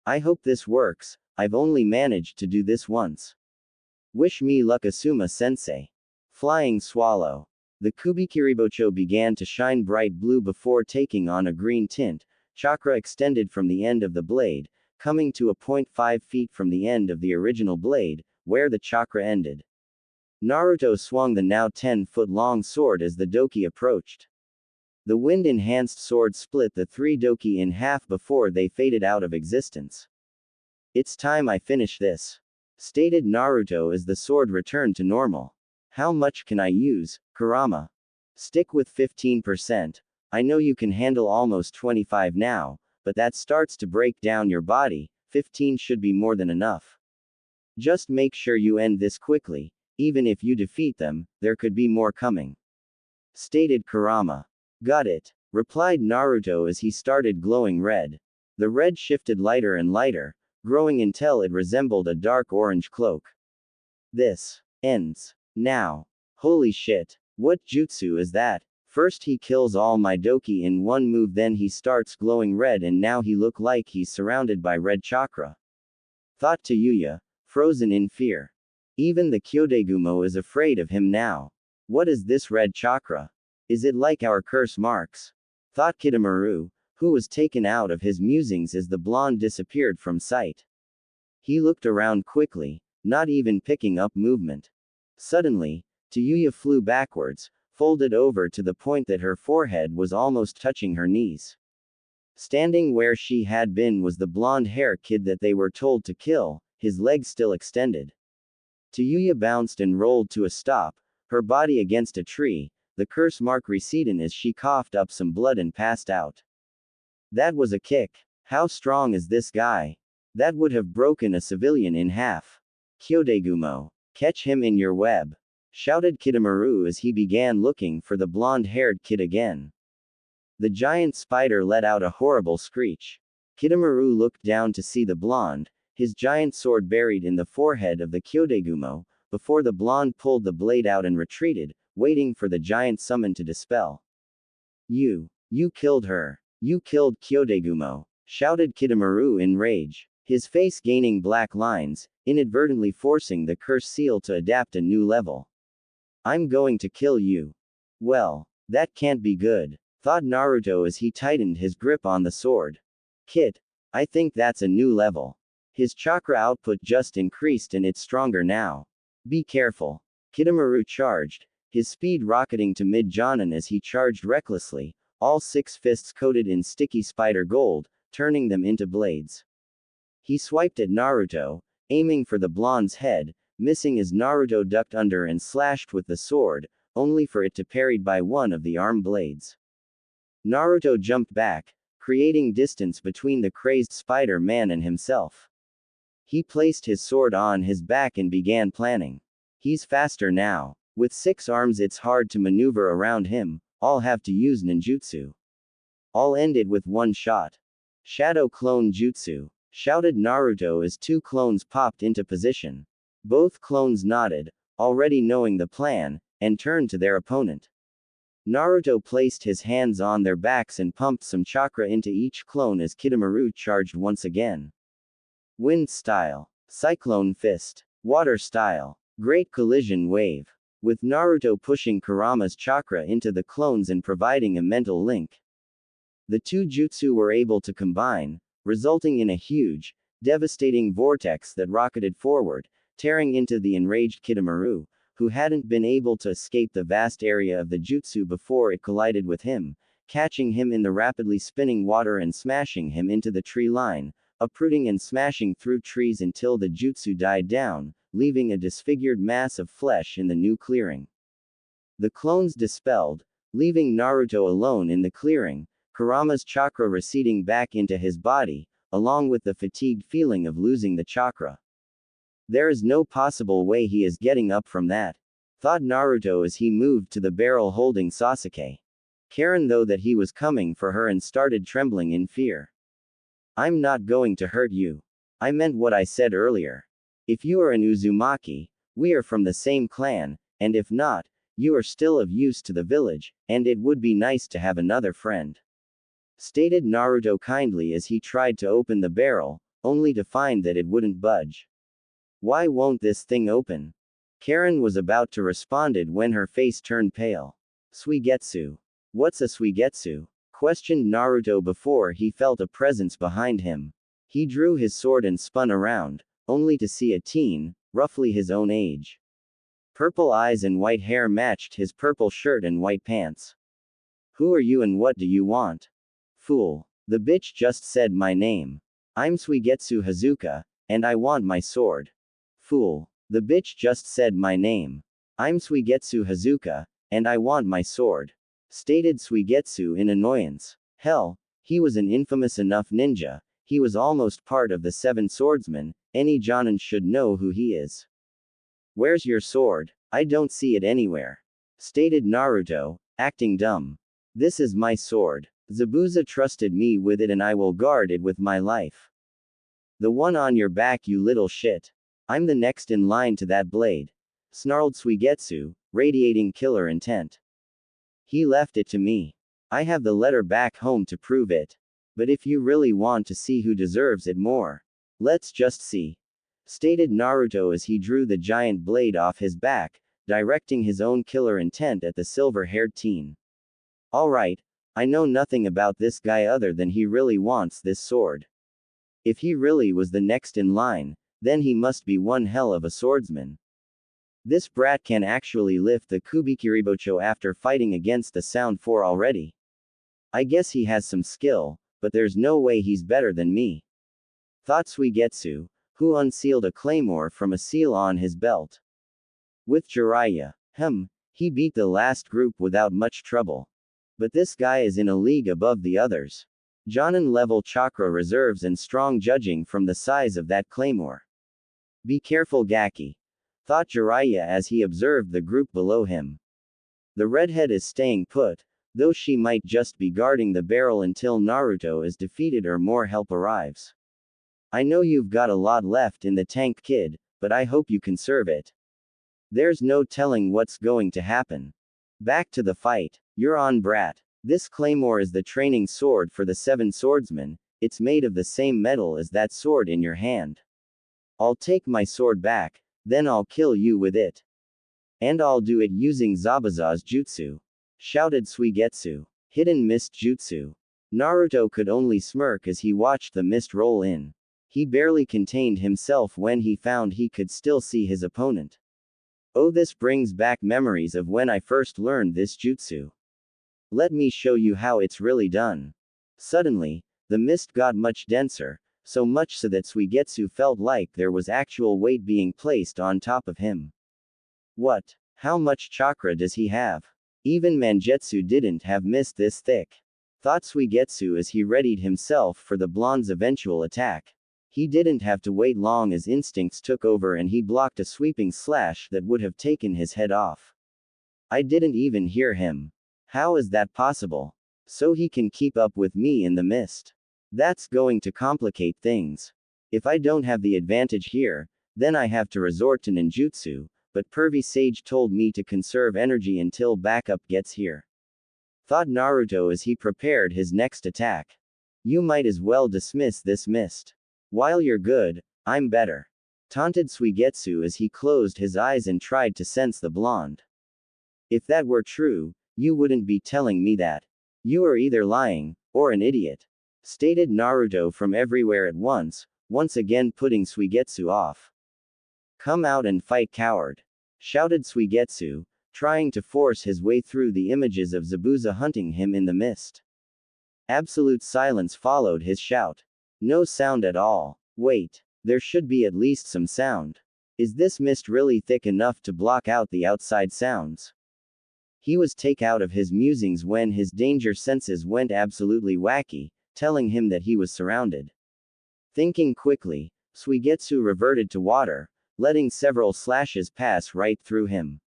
I hope this works, I've only managed to do this once. Wish me luck, Asuma-sensei. Flying swallow. The Kubikiribocho began to shine bright blue before taking on a green tint. Chakra extended from the end of the blade, coming to a point 5 feet from the end of the original blade, where the chakra ended. Naruto swung the now 10-foot-long sword as the doki approached. The wind-enhanced sword split the 3 doki in half before they faded out of existence. It's time I finish this, stated Naruto as the sword returned to normal. How much can I use, Kurama? Stick with 15%. I know you can handle almost 25 now, but that starts to break down your body. 15 should be more than enough. Just make sure you end this quickly. Even if you defeat them, there could be more coming, stated Kurama. Got it, replied Naruto as he started glowing red. The red shifted lighter and lighter, growing until it resembled a dark orange cloak. This ends now. Holy shit, what jutsu is that? First he kills all my doki in one move, then he starts glowing red, and now he look like he's surrounded by red chakra, thought to Yuya, frozen in fear. Even the Kyodagumo is afraid of him now. What is this red chakra? Is it like our curse marks? Thought Kidomaru, who was taken out of his musings as the blonde disappeared from sight. He looked around quickly, not even picking up movement. Suddenly, Yuya flew backwards, folded over to the point that her forehead was almost touching her knees. Standing where she had been was the blonde-haired kid that they were told to kill, his legs still extended. Yuya bounced and rolled to a stop, her body against a tree, the curse mark receding as she coughed up some blood and passed out. That was a kick. How strong is this guy? That would have broken a civilian in half. Kyodagumo, catch him in your web, shouted Kidomaru as he began looking for the blonde-haired kid again. The giant spider let out a horrible screech. Kidomaru looked down to see the blonde, his giant sword buried in the forehead of the Kyodagumo, before the blonde pulled the blade out and retreated, waiting for the giant summon to dispel. You killed her. You killed Kyodagumo, shouted Kidomaru in rage, his face gaining black lines, inadvertently forcing the curse seal to adapt a new level. I'm going to kill you. Well, that can't be good, thought Naruto as he tightened his grip on the sword. Kit, I think that's a new level. His chakra output just increased and it's stronger now. Be careful. Kidomaru charged, his speed rocketing to mid-jonin as he charged recklessly, all 6 fists coated in sticky spider gold, turning them into blades. He swiped at Naruto, aiming for the blonde's head, missing as Naruto ducked under and slashed with the sword, only for it to parried by one of the arm blades. Naruto jumped back, creating distance between the crazed Spider-Man and himself. He placed his sword on his back and began planning. He's faster now. With 6 arms it's hard to maneuver around him, I'll have to use ninjutsu. I'll end it with one shot. Shadow clone jutsu, shouted Naruto as 2 clones popped into position. Both clones nodded, already knowing the plan, and turned to their opponent. Naruto placed his hands on their backs and pumped some chakra into each clone as Kidomaru charged once again. Wind style, cyclone fist, water style, great collision wave. With Naruto pushing Kurama's chakra into the clones and providing a mental link. The 2 jutsu were able to combine, resulting in a huge, devastating vortex that rocketed forward, tearing into the enraged Kidomaru, who hadn't been able to escape the vast area of the jutsu before it collided with him, catching him in the rapidly spinning water and smashing him into the tree line, uprooting and smashing through trees until the jutsu died down, leaving a disfigured mass of flesh in the new clearing. The clones dispelled, leaving Naruto alone in the clearing, Kurama's chakra receding back into his body, along with the fatigued feeling of losing the chakra. There is no possible way he is getting up from that, thought Naruto as he moved to the barrel holding Sasuke. Karen though that he was coming for her and started trembling in fear. I'm not going to hurt you. I meant what I said earlier. If you are an Uzumaki, we are from the same clan, and if not, you are still of use to the village, and it would be nice to have another friend. Stated Naruto kindly as he tried to open the barrel, only to find that it wouldn't budge. Why won't this thing open? Karen was about to responded when her face turned pale. Suigetsu. What's a Suigetsu? Questioned Naruto before he felt a presence behind him. He drew his sword and spun around, only to see a teen, roughly his own age. Purple eyes and white hair matched his purple shirt and white pants. Who are you and what do you want? Fool. The bitch just said my name. I'm Suigetsu Hazuka, and I want my sword. Fool. The bitch just said my name. I'm Suigetsu Hazuka, and I want my sword. Stated Suigetsu in annoyance. Hell, he was an infamous enough ninja, he was almost part of the Seven Swordsmen, any Jonin should know who he is. Where's your sword? I don't see it anywhere. Stated Naruto, acting dumb. This is my sword. Zabuza trusted me with it and I will guard it with my life. The one on your back, you little shit. I'm the next in line to that blade. Snarled Suigetsu, radiating killer intent. He left it to me. I have the letter back home to prove it. But if you really want to see who deserves it more, let's just see. Stated Naruto as he drew the giant blade off his back, directing his own killer intent at the silver-haired teen. Alright, I know nothing about this guy other than he really wants this sword. If he really was the next in line, then he must be one hell of a swordsman. This brat can actually lift the Kubikiribocho after fighting against the Sound 4 already. I guess he has some skill, but there's no way he's better than me. Thought Suigetsu, who unsealed a claymore from a seal on his belt. With Jiraiya, he beat the last group without much trouble. But this guy is in a league above the others. Jonin level chakra reserves and strong judging from the size of that claymore. Be careful Gaki. Thought Jiraiya as he observed the group below him. The redhead is staying put, though she might just be guarding the barrel until Naruto is defeated or more help arrives. I know you've got a lot left in the tank kid, but I hope you conserve it. There's no telling what's going to happen. Back to the fight. You're on brat. This claymore is the training sword for the Seven Swordsmen, it's made of the same metal as that sword in your hand. I'll take my sword back, then I'll kill you with it. And I'll do it using Zabuza's jutsu. Shouted Suigetsu. Hidden mist jutsu. Naruto could only smirk as he watched the mist roll in. He barely contained himself when he found he could still see his opponent. Oh, this brings back memories of when I first learned this jutsu. Let me show you how it's really done. Suddenly, the mist got much denser, so much so that Suigetsu felt like there was actual weight being placed on top of him. What? How much chakra does he have? Even Mangetsu didn't have mist this thick. Thought Suigetsu as he readied himself for the blonde's eventual attack. He didn't have to wait long as instincts took over and he blocked a sweeping slash that would have taken his head off. I didn't even hear him. How is that possible? So he can keep up with me in the mist. That's going to complicate things. If I don't have the advantage here, then I have to resort to ninjutsu, but Pervy Sage told me to conserve energy until backup gets here. Thought Naruto as he prepared his next attack. You might as well dismiss this mist. While you're good, I'm better. Taunted Suigetsu as he closed his eyes and tried to sense the blonde. If that were true, you wouldn't be telling me that. You are either lying, or an idiot. Stated Naruto from everywhere at once again putting Suigetsu off. Come out and fight, coward. Shouted Suigetsu, trying to force his way through the images of Zabuza hunting him in the mist. Absolute silence followed his shout. No sound at all. Wait, there should be at least some sound. Is this mist really thick enough to block out the outside sounds? He was taken out of his musings when his danger senses went absolutely wacky, telling him that he was surrounded. Thinking quickly, Suigetsu reverted to water, letting several slashes pass right through him.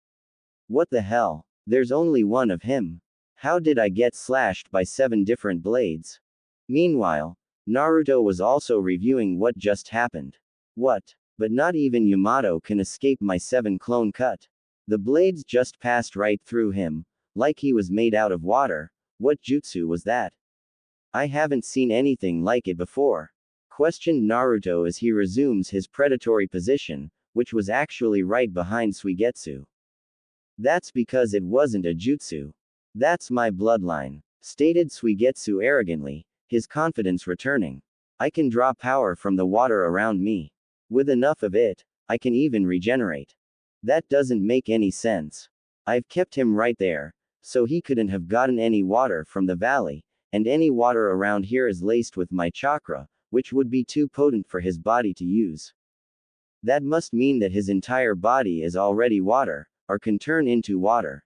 What the hell? There's only one of him. How did I get slashed by 7 different blades? Meanwhile, Naruto was also reviewing what just happened. What? But not even Yamato can escape my 7 clone cut. The blades just passed right through him, like he was made out of water. What jutsu was that? I haven't seen anything like it before. Questioned Naruto as he resumes his predatory position, which was actually right behind Suigetsu. That's because it wasn't a jutsu. That's my bloodline, stated Suigetsu arrogantly, his confidence returning. I can draw power from the water around me. With enough of it, I can even regenerate. That doesn't make any sense. I've kept him right there, so he couldn't have gotten any water from the valley, and any water around here is laced with my chakra, which would be too potent for his body to use. That must mean that his entire body is already water, or can turn into water.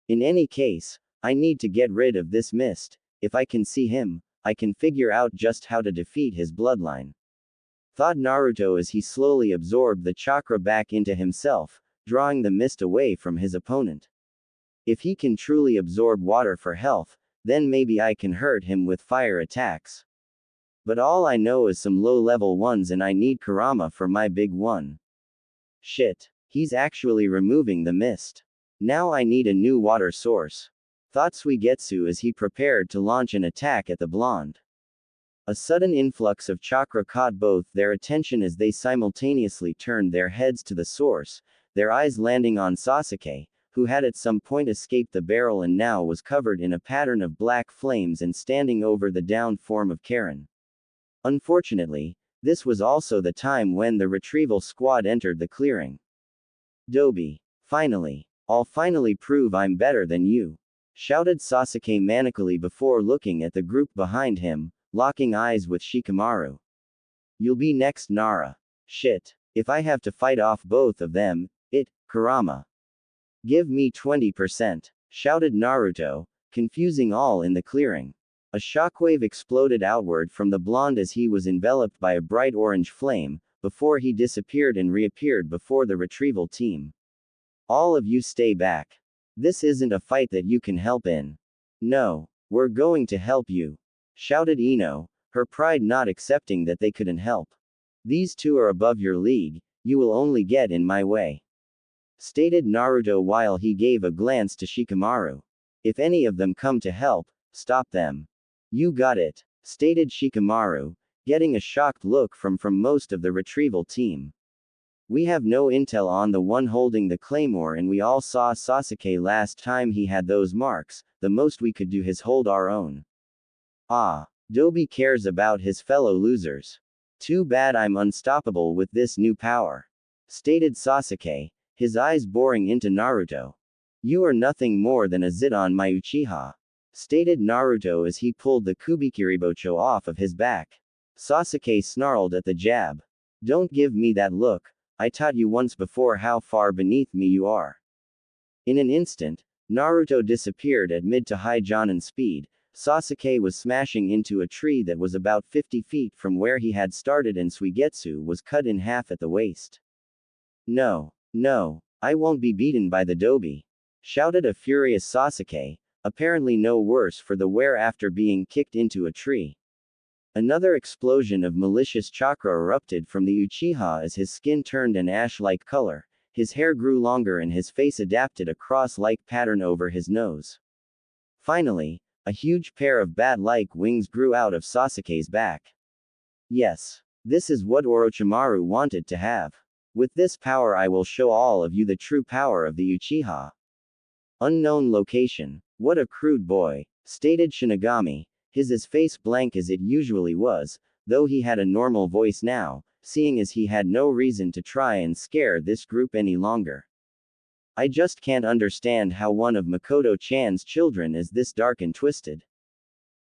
In any case, I need to get rid of this mist. If I can see him, I can figure out just how to defeat his bloodline. Thought Naruto as he slowly absorbed the chakra back into himself, drawing the mist away from his opponent. If he can truly absorb water for health, then maybe I can hurt him with fire attacks. But all I know is some low-level ones and I need Kurama for my big one. Shit. He's actually removing the mist. Now I need a new water source. Thought Suigetsu as he prepared to launch an attack at the blonde. A sudden influx of chakra caught both their attention as they simultaneously turned their heads to the source, their eyes landing on Sasuke, who had at some point escaped the barrel and now was covered in a pattern of black flames and standing over the downed form of Karen. Unfortunately, this was also the time when the retrieval squad entered the clearing. Dobi. Finally. I'll finally prove I'm better than you. Shouted Sasuke manically before looking at the group behind him, locking eyes with Shikamaru. You'll be next, Nara. Shit. If I have to fight off both of them, Kurama. Give me 20%. Shouted Naruto, confusing all in the clearing. A shockwave exploded outward from the blonde as he was enveloped by a bright orange flame, before he disappeared and reappeared before the retrieval team. All of you stay back. This isn't a fight that you can help in. No, we're going to help you. Shouted Ino, her pride not accepting that they couldn't help. These two are above your league, you will only get in my way. Stated Naruto while he gave a glance to Shikamaru. If any of them come to help, stop them. You got it, stated Shikamaru, getting a shocked look from most of the retrieval team. We have no intel on the one holding the claymore and we all saw Sasuke last time he had those marks, the most we could do is hold our own. Ah, Dobi cares about his fellow losers. Too bad I'm unstoppable with this new power. Stated Sasuke, his eyes boring into Naruto. You are nothing more than a zit on my Uchiha. Stated Naruto as he pulled the Kubikiribocho off of his back. Sasuke snarled at the jab. Don't give me that look. I taught you once before how far beneath me you are. In an instant, Naruto disappeared at mid to high Jonin speed. Sasuke was smashing into a tree that was about 50 feet from where he had started and Suigetsu was cut in half at the waist. No, I won't be beaten by the Dobi. Shouted a furious Sasuke, apparently no worse for the wear after being kicked into a tree. Another explosion of malicious chakra erupted from the Uchiha as his skin turned an ash-like color, his hair grew longer and his face adapted a cross-like pattern over his nose. Finally, a huge pair of bat-like wings grew out of Sasuke's back. Yes, this is what Orochimaru wanted to have. With this power I will show all of you the true power of the Uchiha. Unknown location. What a crude boy, stated Shinigami, his face blank as it usually was, though he had a normal voice now, seeing as he had no reason to try and scare this group any longer. I just can't understand how one of Makoto-chan's children is this dark and twisted.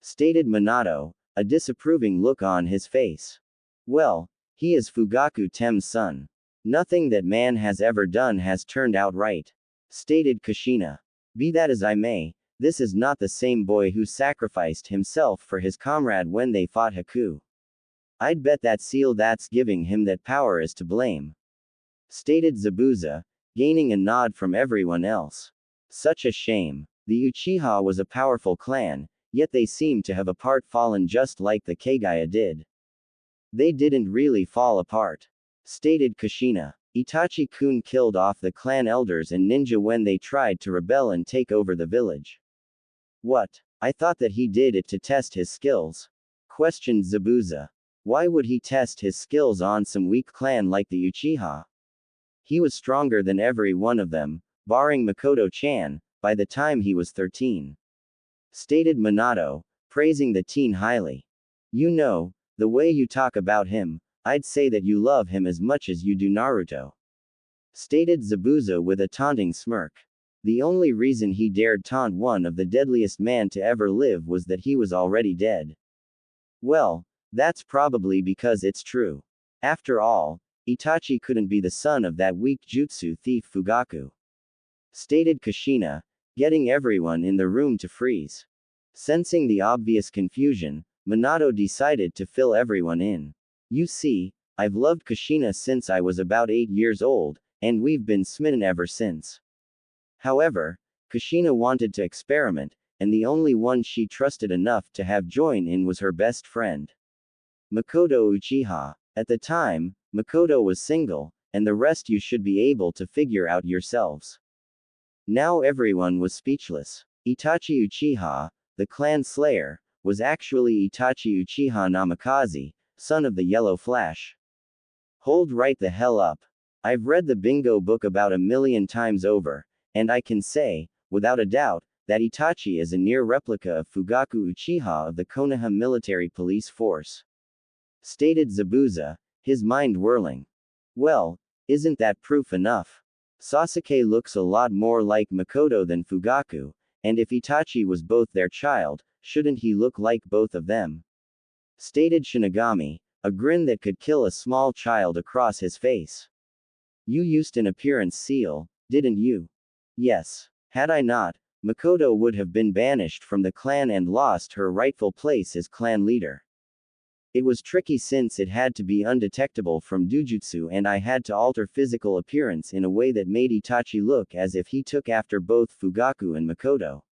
Stated Minato, a disapproving look on his face. Well, he is Fugaku Tem's son. Nothing that man has ever done has turned out right. Stated Kushina. Be that as I may, this is not the same boy who sacrificed himself for his comrade when they fought Haku. I'd bet that seal that's giving him that power is to blame. Stated Zabuza, gaining a nod from everyone else. Such a shame. The Uchiha was a powerful clan, Yet they seem to have apart fallen just like the Kagaya did. They didn't really fall apart, stated Kushina. Itachi-kun killed off the clan elders and ninja when they tried to rebel and take over the village. What? I thought that he did it to test his skills, questioned Zabuza. Why would he test his skills on some weak clan like the Uchiha? He was stronger than every one of them, barring Makoto-chan, by the time he was 13. Stated Minato, praising the teen highly. You know, the way you talk about him, I'd say that you love him as much as you do Naruto. Stated Zabuza with a taunting smirk. The only reason he dared taunt one of the deadliest man to ever live was that he was already dead. Well, that's probably because it's true. After all, Itachi couldn't be the son of that weak jutsu thief Fugaku. Stated Kushina, getting everyone in the room to freeze. Sensing the obvious confusion, Minato decided to fill everyone in. You see, I've loved Kushina since I was about 8 years old, and we've been smitten ever since. However, Kushina wanted to experiment, and the only one she trusted enough to have join in was her best friend, Makoto Uchiha. At the time, Makoto was single, and the rest you should be able to figure out yourselves. Now everyone was speechless. Itachi Uchiha, the clan slayer, was actually Itachi Uchiha Namikaze, son of the Yellow Flash. Hold right the hell up. I've read the bingo book about 1,000,000 times over, and I can say, without a doubt, that Itachi is a near replica of Fugaku Uchiha of the Konoha military police force. Stated Zabuza, his mind whirling. Well, isn't that proof enough? Sasuke looks a lot more like Makoto than Fugaku, and if Itachi was both their child, shouldn't he look like both of them? Stated Shinigami, a grin that could kill a small child across his face. You used an appearance seal, didn't you? Yes. Had I not, Makoto would have been banished from the clan and lost her rightful place as clan leader. It was tricky since it had to be undetectable from Dujutsu and I had to alter physical appearance in a way that made Itachi look as if he took after both Fugaku and Makoto.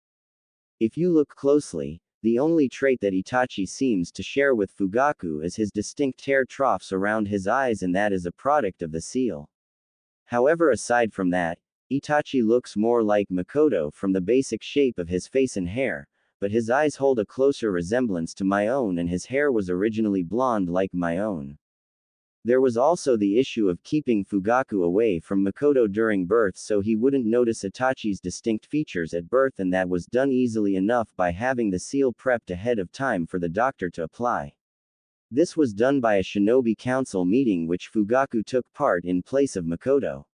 If you look closely, the only trait that Itachi seems to share with Fugaku is his distinct hair troughs around his eyes, and that is a product of the seal. However, aside from that, Itachi looks more like Makoto from the basic shape of his face and hair, but his eyes hold a closer resemblance to my own and his hair was originally blonde like my own. There was also the issue of keeping Fugaku away from Makoto during birth so he wouldn't notice Itachi's distinct features at birth, and that was done easily enough by having the seal prepped ahead of time for the doctor to apply. This was done by a shinobi council meeting which Fugaku took part in place of Makoto.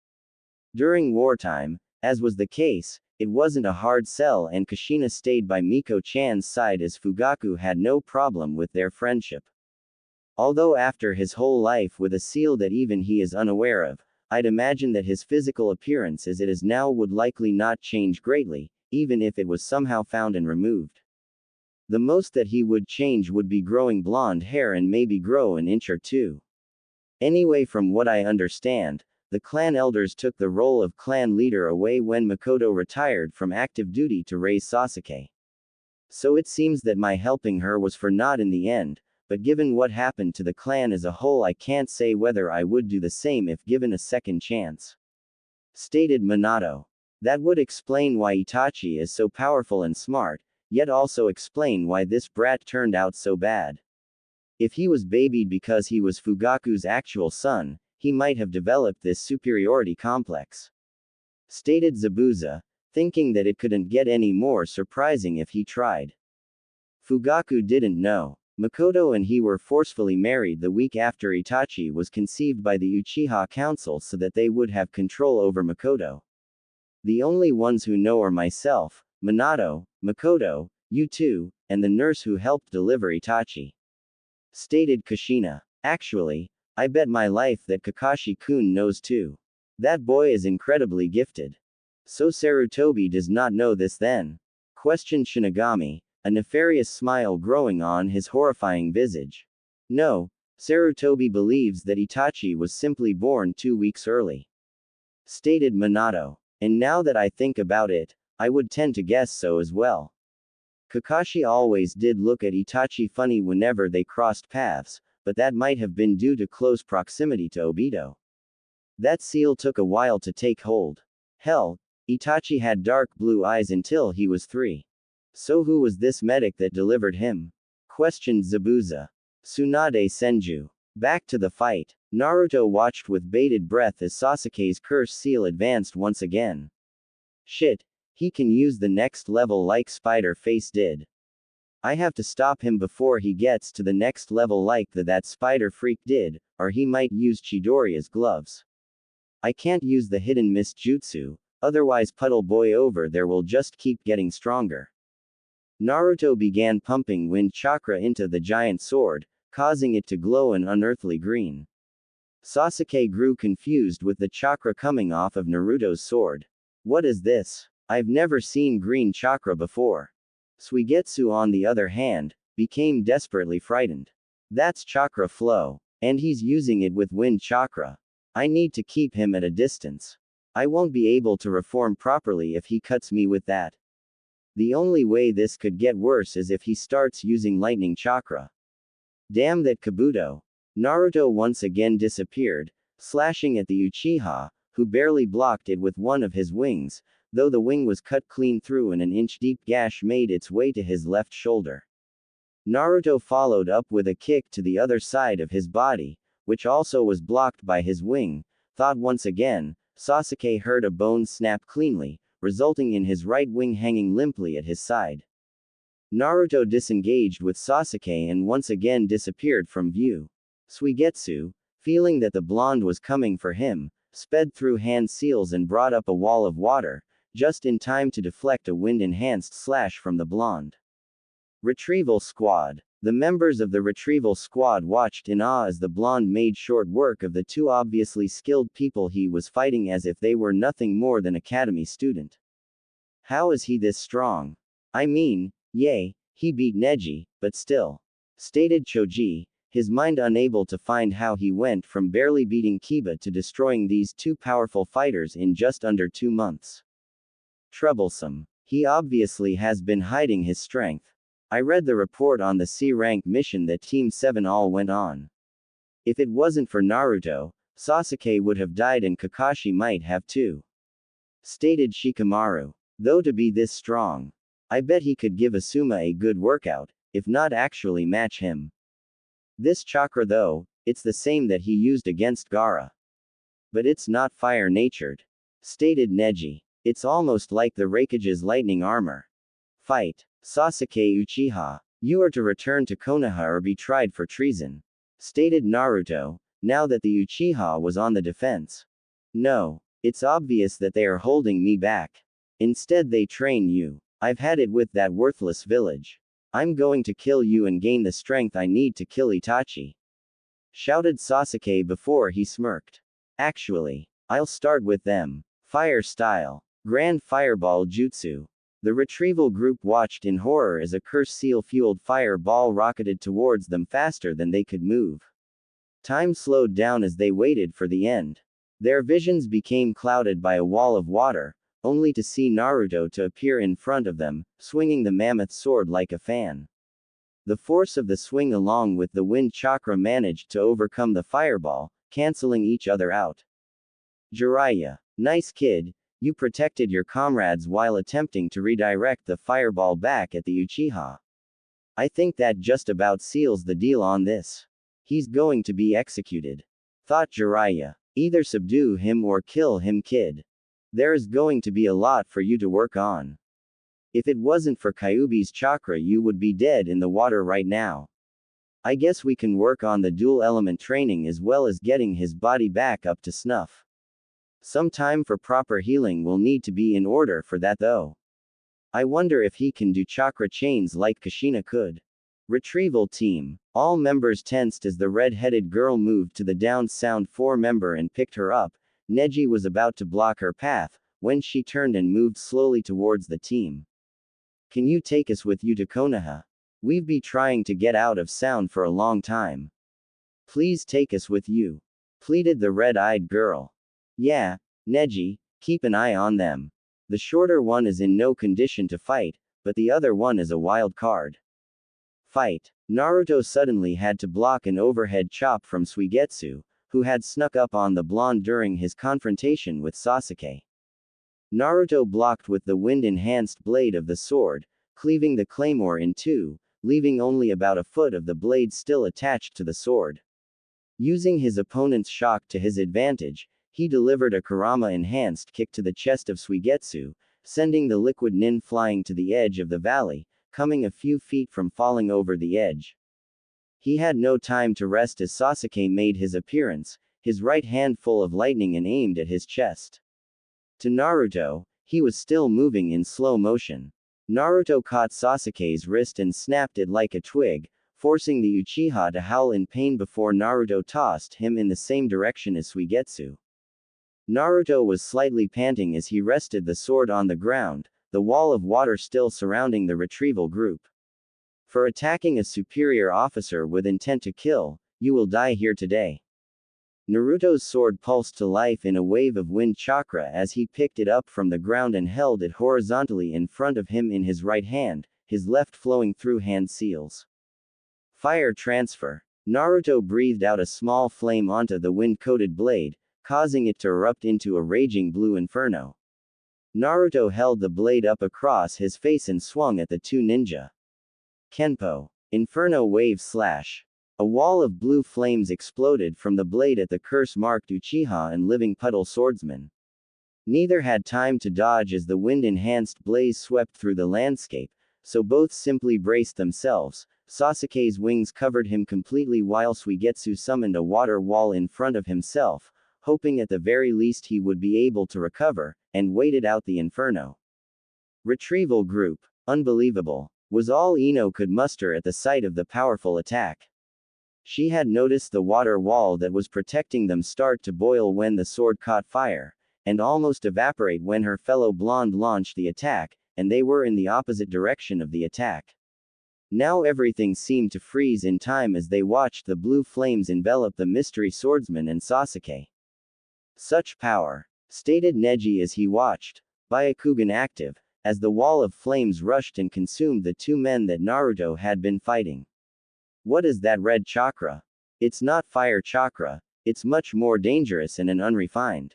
During wartime, as was the case, it wasn't a hard sell and Kushina stayed by Miko-chan's side as Fugaku had no problem with their friendship. Although after his whole life with a seal that even he is unaware of, I'd imagine that his physical appearance as it is now would likely not change greatly, even if it was somehow found and removed. The most that he would change would be growing blonde hair and maybe grow an inch or two. Anyway, from what I understand, the clan elders took the role of clan leader away when Makoto retired from active duty to raise Sasuke. So it seems that my helping her was for naught in the end, but given what happened to the clan as a whole, I can't say whether I would do the same if given a second chance. Stated Minato. That would explain why Itachi is so powerful and smart, yet also explain why this brat turned out so bad. If he was babied because he was Fugaku's actual son, he might have developed this superiority complex. Stated Zabuza, thinking that it couldn't get any more surprising if he tried. Fugaku didn't know. Makoto and he were forcefully married the week after Itachi was conceived by the Uchiha Council so that they would have control over Makoto. The only ones who know are myself, Minato, Makoto, you two, and the nurse who helped deliver Itachi. Stated Kushina. Actually, I bet my life that Kakashi-kun knows too. That boy is incredibly gifted. So Sarutobi does not know this then? Questioned Shinigami, a nefarious smile growing on his horrifying visage. No, Sarutobi believes that Itachi was simply born 2 weeks early. Stated Minato. And now that I think about it, I would tend to guess so as well. Kakashi always did look at Itachi funny whenever they crossed paths, but that might have been due to close proximity to Obito. That seal took a while to take hold. Hell, Itachi had dark blue eyes until he was 3. So who was this medic that delivered him? Questioned Zabuza. Tsunade Senju. Back to the fight. Naruto watched with bated breath as Sasuke's curse seal advanced once again. Shit, he can use the next level like Spider Face did. I have to stop him before he gets to the next level like that spider freak did, or he might use Chidoriya's gloves. I can't use the hidden mist jutsu, otherwise Puddle Boy over there will just keep getting stronger. Naruto began pumping wind chakra into the giant sword, causing it to glow an unearthly green. Sasuke grew confused with the chakra coming off of Naruto's sword. What is this? I've never seen green chakra before. Suigetsu on the other hand, became desperately frightened. That's chakra flow, and he's using it with wind chakra. I need to keep him at a distance. I won't be able to reform properly if he cuts me with that. The only way this could get worse is if he starts using lightning chakra. Damn that Kabuto. Naruto once again disappeared, slashing at the Uchiha, who barely blocked it with one of his wings, though the wing was cut clean through and an inch-deep gash made its way to his left shoulder. Naruto followed up with a kick to the other side of his body, which also was blocked by his wing. Thought once again, Sasuke heard a bone snap cleanly, resulting in his right wing hanging limply at his side. Naruto disengaged with Sasuke and once again disappeared from view. Suigetsu, feeling that the blonde was coming for him, sped through hand seals and brought up a wall of water, just in time to deflect a wind-enhanced slash from the blonde. Retrieval Squad. The members of the Retrieval Squad watched in awe as the blonde made short work of the two obviously skilled people he was fighting as if they were nothing more than academy student. How is he this strong? I mean, yay, he beat Neji, but still. Stated Choji, his mind unable to find how he went from barely beating Kiba to destroying these two powerful fighters in just under 2 months. Troublesome. He obviously has been hiding his strength. I read the report on the C-rank mission that Team 7 all went on. If it wasn't for Naruto, Sasuke would have died and Kakashi might have too. Stated Shikamaru. Though to be this strong, I bet he could give Asuma a good workout, if not actually match him. This chakra though, it's the same that he used against Gaara. But it's not fire-natured. Stated Neji. It's almost like the Raikage's lightning armor. Fight. Sasuke Uchiha. You are to return to Konoha or be tried for treason. Stated Naruto, now that the Uchiha was on the defense. No. It's obvious that they are holding me back. Instead they train you. I've had it with that worthless village. I'm going to kill you and gain the strength I need to kill Itachi. Shouted Sasuke before he smirked. Actually, I'll start with them. Fire style. Grand Fireball Jutsu. The retrieval group watched in horror as a curse seal-fueled fireball rocketed towards them faster than they could move. Time slowed down as they waited for the end. Their visions became clouded by a wall of water, only to see Naruto to appear in front of them, swinging the mammoth sword like a fan. The force of the swing along with the wind chakra managed to overcome the fireball, canceling each other out. Jiraiya. Nice kid, you protected your comrades while attempting to redirect the fireball back at the Uchiha. I think that just about seals the deal on this. He's going to be executed. Thought Jiraiya. Either subdue him or kill him, kid. There is going to be a lot for you to work on. If it wasn't for Kyuubi's chakra you would be dead in the water right now. I guess we can work on the dual element training as well as getting his body back up to snuff. Some time for proper healing will need to be in order for that though. I wonder if he can do chakra chains like Kushina could. Retrieval team. All members tensed as the red-headed girl moved to the down sound 4 member and picked her up. Neji was about to block her path, when she turned and moved slowly towards the team. Can you take us with you to Konoha? We've been trying to get out of sound for a long time. Please take us with you. Pleaded the red-eyed girl. Yeah, Neji, keep an eye on them. The shorter one is in no condition to fight, but the other one is a wild card. Fight. Naruto suddenly had to block an overhead chop from Suigetsu, who had snuck up on the blonde during his confrontation with Sasuke. Naruto blocked with the wind-enhanced blade of the sword, cleaving the claymore in two, leaving only about a foot of the blade still attached to the sword. Using his opponent's shock to his advantage, he delivered a Kurama-enhanced kick to the chest of Suigetsu, sending the liquid nin flying to the edge of the valley, coming a few feet from falling over the edge. He had no time to rest as Sasuke made his appearance, his right hand full of lightning and aimed at his chest. To Naruto, he was still moving in slow motion. Naruto caught Sasuke's wrist and snapped it like a twig, forcing the Uchiha to howl in pain before Naruto tossed him in the same direction as Suigetsu. Naruto was slightly panting as he rested the sword on the ground, the wall of water still surrounding the retrieval group. For attacking a superior officer with intent to kill, you will die here today. Naruto's sword pulsed to life in a wave of wind chakra as he picked it up from the ground and held it horizontally in front of him in his right hand, his left flowing through hand seals. Fire transfer. Naruto breathed out a small flame onto the wind-coated blade, causing it to erupt into a raging blue inferno. Naruto held the blade up across his face and swung at the two ninja. Kenpo. Inferno wave slash. A wall of blue flames exploded from the blade at the curse-marked Uchiha and living puddle swordsman. Neither had time to dodge as the wind-enhanced blaze swept through the landscape, so both simply braced themselves. Sasuke's wings covered him completely while Suigetsu summoned a water wall in front of himself, hoping at the very least he would be able to recover, and waited out the inferno. Retrieval group. Unbelievable, was all Ino could muster at the sight of the powerful attack. She had noticed the water wall that was protecting them start to boil when the sword caught fire, and almost evaporate when her fellow blonde launched the attack, and they were in the opposite direction of the attack. Now everything seemed to freeze in time as they watched the blue flames envelop the mystery swordsman and Sasuke. Such power, stated Neji as he watched, Byakugan active, as the wall of flames rushed and consumed the two men that Naruto had been fighting. What is that red chakra? It's not fire chakra, it's much more dangerous and unrefined.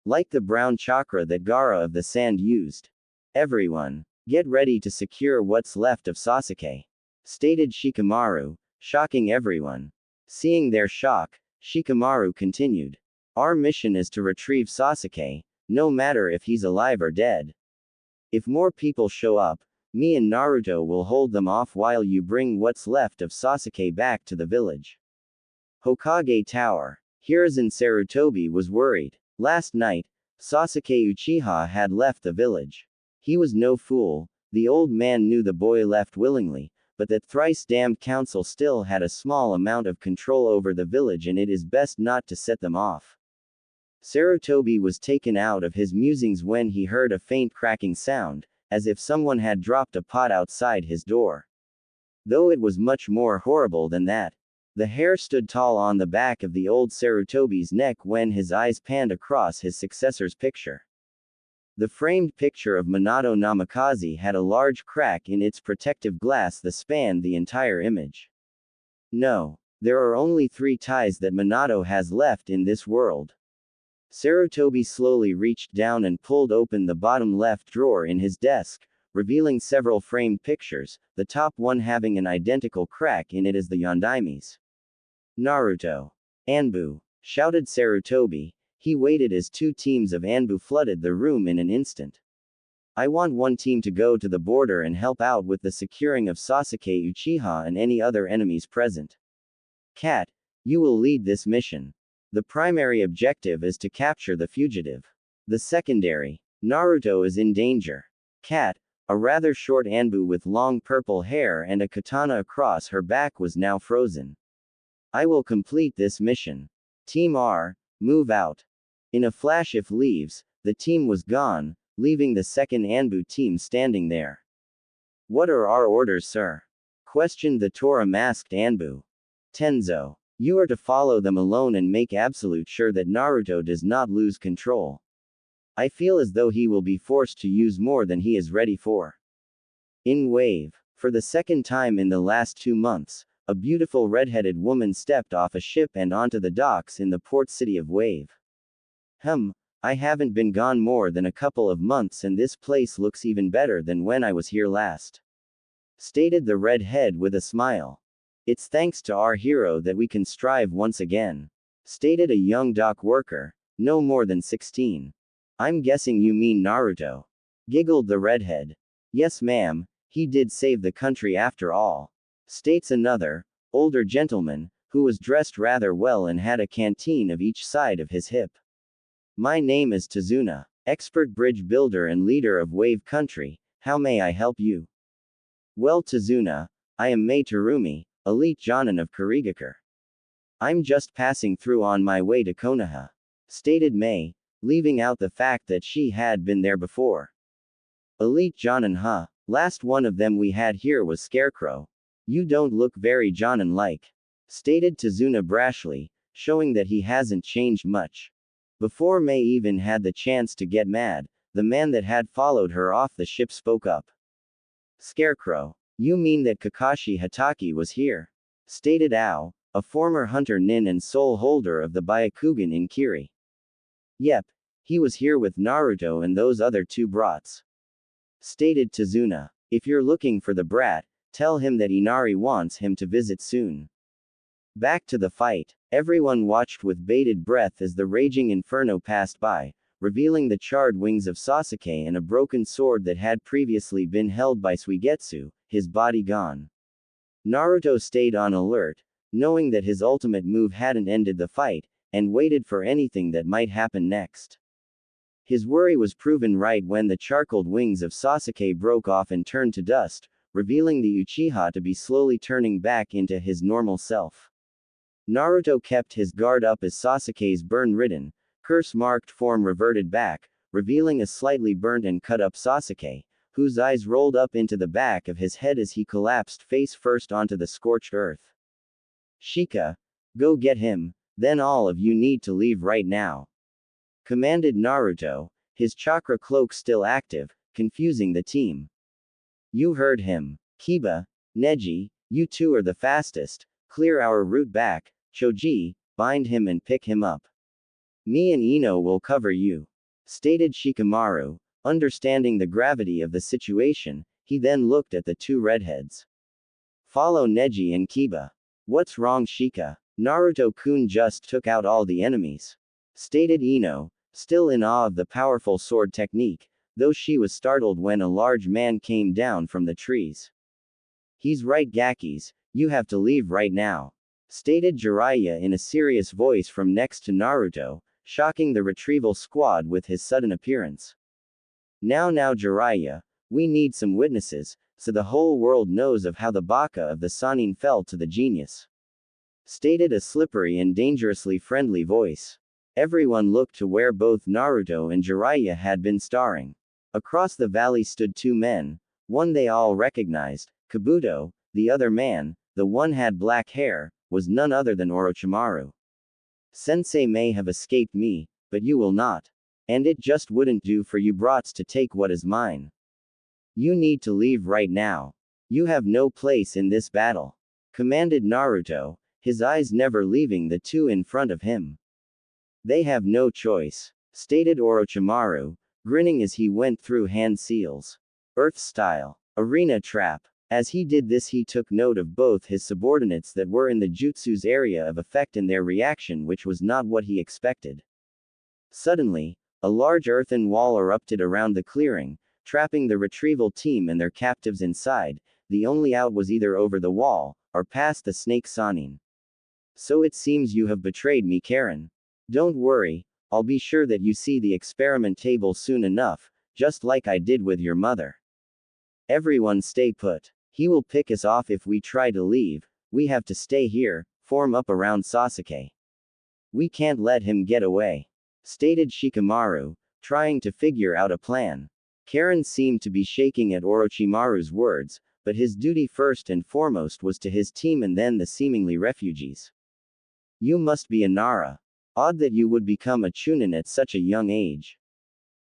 Like the brown chakra that Gaara of the Sand used. Everyone, get ready to secure what's left of Sasuke, stated Shikamaru, shocking everyone. Seeing their shock, Shikamaru continued. Our mission is to retrieve Sasuke, no matter if he's alive or dead. If more people show up, me and Naruto will hold them off while you bring what's left of Sasuke back to the village. Hokage Tower. Hiruzen Sarutobi was worried. Last night, Sasuke Uchiha had left the village. He was no fool, the old man knew the boy left willingly, but that thrice-damned council still had a small amount of control over the village and it is best not to set them off. Sarutobi was taken out of his musings when he heard a faint cracking sound, as if someone had dropped a pot outside his door. Though it was much more horrible than that. The hair stood tall on the back of the old Sarutobi's neck when his eyes panned across his successor's picture. The framed picture of Minato Namikaze had a large crack in its protective glass that spanned the entire image. No, there are only 3 ties that Minato has left in this world. Sarutobi slowly reached down and pulled open the bottom left drawer in his desk, revealing several framed pictures, the top one having an identical crack in it as the Yondaime's. Naruto. Anbu, shouted Sarutobi. He waited as 2 teams of Anbu flooded the room in an instant. I want one team to go to the border and help out with the securing of Sasuke Uchiha and any other enemies present. Cat, you will lead this mission. The primary objective is to capture the fugitive. The secondary, Naruto is in danger. Cat, a rather short Anbu with long purple hair and a katana across her back was now frozen. I will complete this mission. Team R, move out. In a flash of leaves, the team was gone, leaving the second Anbu team standing there. What are our orders, sir? Questioned the Tora-masked Anbu. Tenzo. You are to follow them alone and make absolute sure that Naruto does not lose control. I feel as though he will be forced to use more than he is ready for. In Wave. For the second time in the last 2 months, a beautiful red-headed woman stepped off a ship and onto the docks in the port city of Wave. I haven't been gone more than a couple of months and this place looks even better than when I was here last, stated the redhead with a smile. It's thanks to our hero that we can strive once again, stated a young dock worker, no more than 16. I'm guessing you mean Naruto, giggled the redhead. Yes ma'am, he did save the country after all, states another, older gentleman, who was dressed rather well and had a canteen of each side of his hip. My name is Tazuna, expert bridge builder and leader of Wave Country, how may I help you? Well Tazuna, I am Mei Terumi, elite Jonin of Kurigakure. I'm just passing through on my way to Konoha, stated Mei, leaving out the fact that she had been there before. Elite Jonin huh, last one of them we had here was Scarecrow. You don't look very Jonin-like, stated Tazuna brashly, showing that he hasn't changed much. Before Mei even had the chance to get mad, the man that had followed her off the ship spoke up. Scarecrow, you mean that Kakashi Hatake was here? Stated Ao, a former hunter nin and soul holder of the Byakugan in Kiri. Yep, he was here with Naruto and those other two brats, stated Tazuna. If you're looking for the brat, tell him that Inari wants him to visit soon. Back to the fight. Everyone watched with bated breath as the raging inferno passed by, revealing the charred wings of Sasuke and a broken sword that had previously been held by Suigetsu, his body gone. Naruto stayed on alert, knowing that his ultimate move hadn't ended the fight, and waited for anything that might happen next. His worry was proven right when the charcoaled wings of Sasuke broke off and turned to dust, revealing the Uchiha to be slowly turning back into his normal self. Naruto kept his guard up as Sasuke's burn-ridden, curse-marked form reverted back, revealing a slightly burnt and cut-up Sasuke, whose eyes rolled up into the back of his head as he collapsed face-first onto the scorched earth. Shika, go get him, then all of you need to leave right now, commanded Naruto, his chakra cloak still active, confusing the team. You heard him. Kiba, Neji, you two are the fastest, clear our route back. Choji, bind him and pick him up. Me and Ino will cover you, stated Shikamaru. Understanding the gravity of the situation, he then looked at the two redheads. Follow Neji and Kiba. What's wrong Shika? Naruto-kun just took out all the enemies, stated Ino, still in awe of the powerful sword technique, though she was startled when a large man came down from the trees. He's right Gakis, you have to leave right now, stated Jiraiya in a serious voice from next to Naruto, shocking the retrieval squad with his sudden appearance. Now Jiraiya, we need some witnesses, so the whole world knows of how the baka of the Sannin fell to the genius, stated a slippery and dangerously friendly voice. Everyone looked to where both Naruto and Jiraiya had been staring. Across the valley stood two men, one they all recognized, Kabuto, the other man, the one had black hair, was none other than Orochimaru. Sensei may have escaped me, but you will not. And it just wouldn't do for you brats to take what is mine. You need to leave right now. You have no place in this battle, commanded Naruto, his eyes never leaving the two in front of him. They have no choice, stated Orochimaru, grinning as he went through hand seals. Earth style. Arena trap. As he did this he took note of both his subordinates that were in the jutsu's area of effect and their reaction, which was not what he expected. Suddenly, a large earthen wall erupted around the clearing, trapping the retrieval team and their captives inside. The only out was either over the wall, or past the snake Sannin. So it seems you have betrayed me Karen. Don't worry, I'll be sure that you see the experiment table soon enough, just like I did with your mother. Everyone stay put. He will pick us off if we try to leave. We have to stay here, form up around Sasuke. We can't let him get away, stated Shikamaru, trying to figure out a plan. Karen seemed to be shaking at Orochimaru's words, but his duty first and foremost was to his team and then the seemingly refugees. You must be a Nara. Odd that you would become a Chunin at such a young age,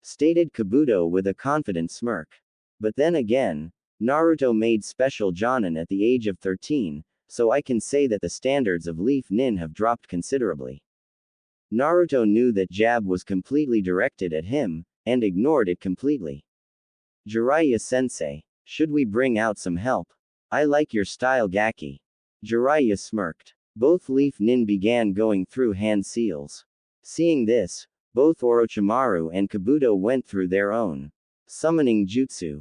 stated Kabuto with a confident smirk. But then again, Naruto made special Jonin at the age of 13, so I can say that the standards of Leaf Nin have dropped considerably. Naruto knew that jab was completely directed at him, and ignored it completely. Jiraiya-sensei, should we bring out some help? I like your style Gaki. Jiraiya smirked. Both Leaf Nin began going through hand seals. Seeing this, both Orochimaru and Kabuto went through their own summoning jutsu.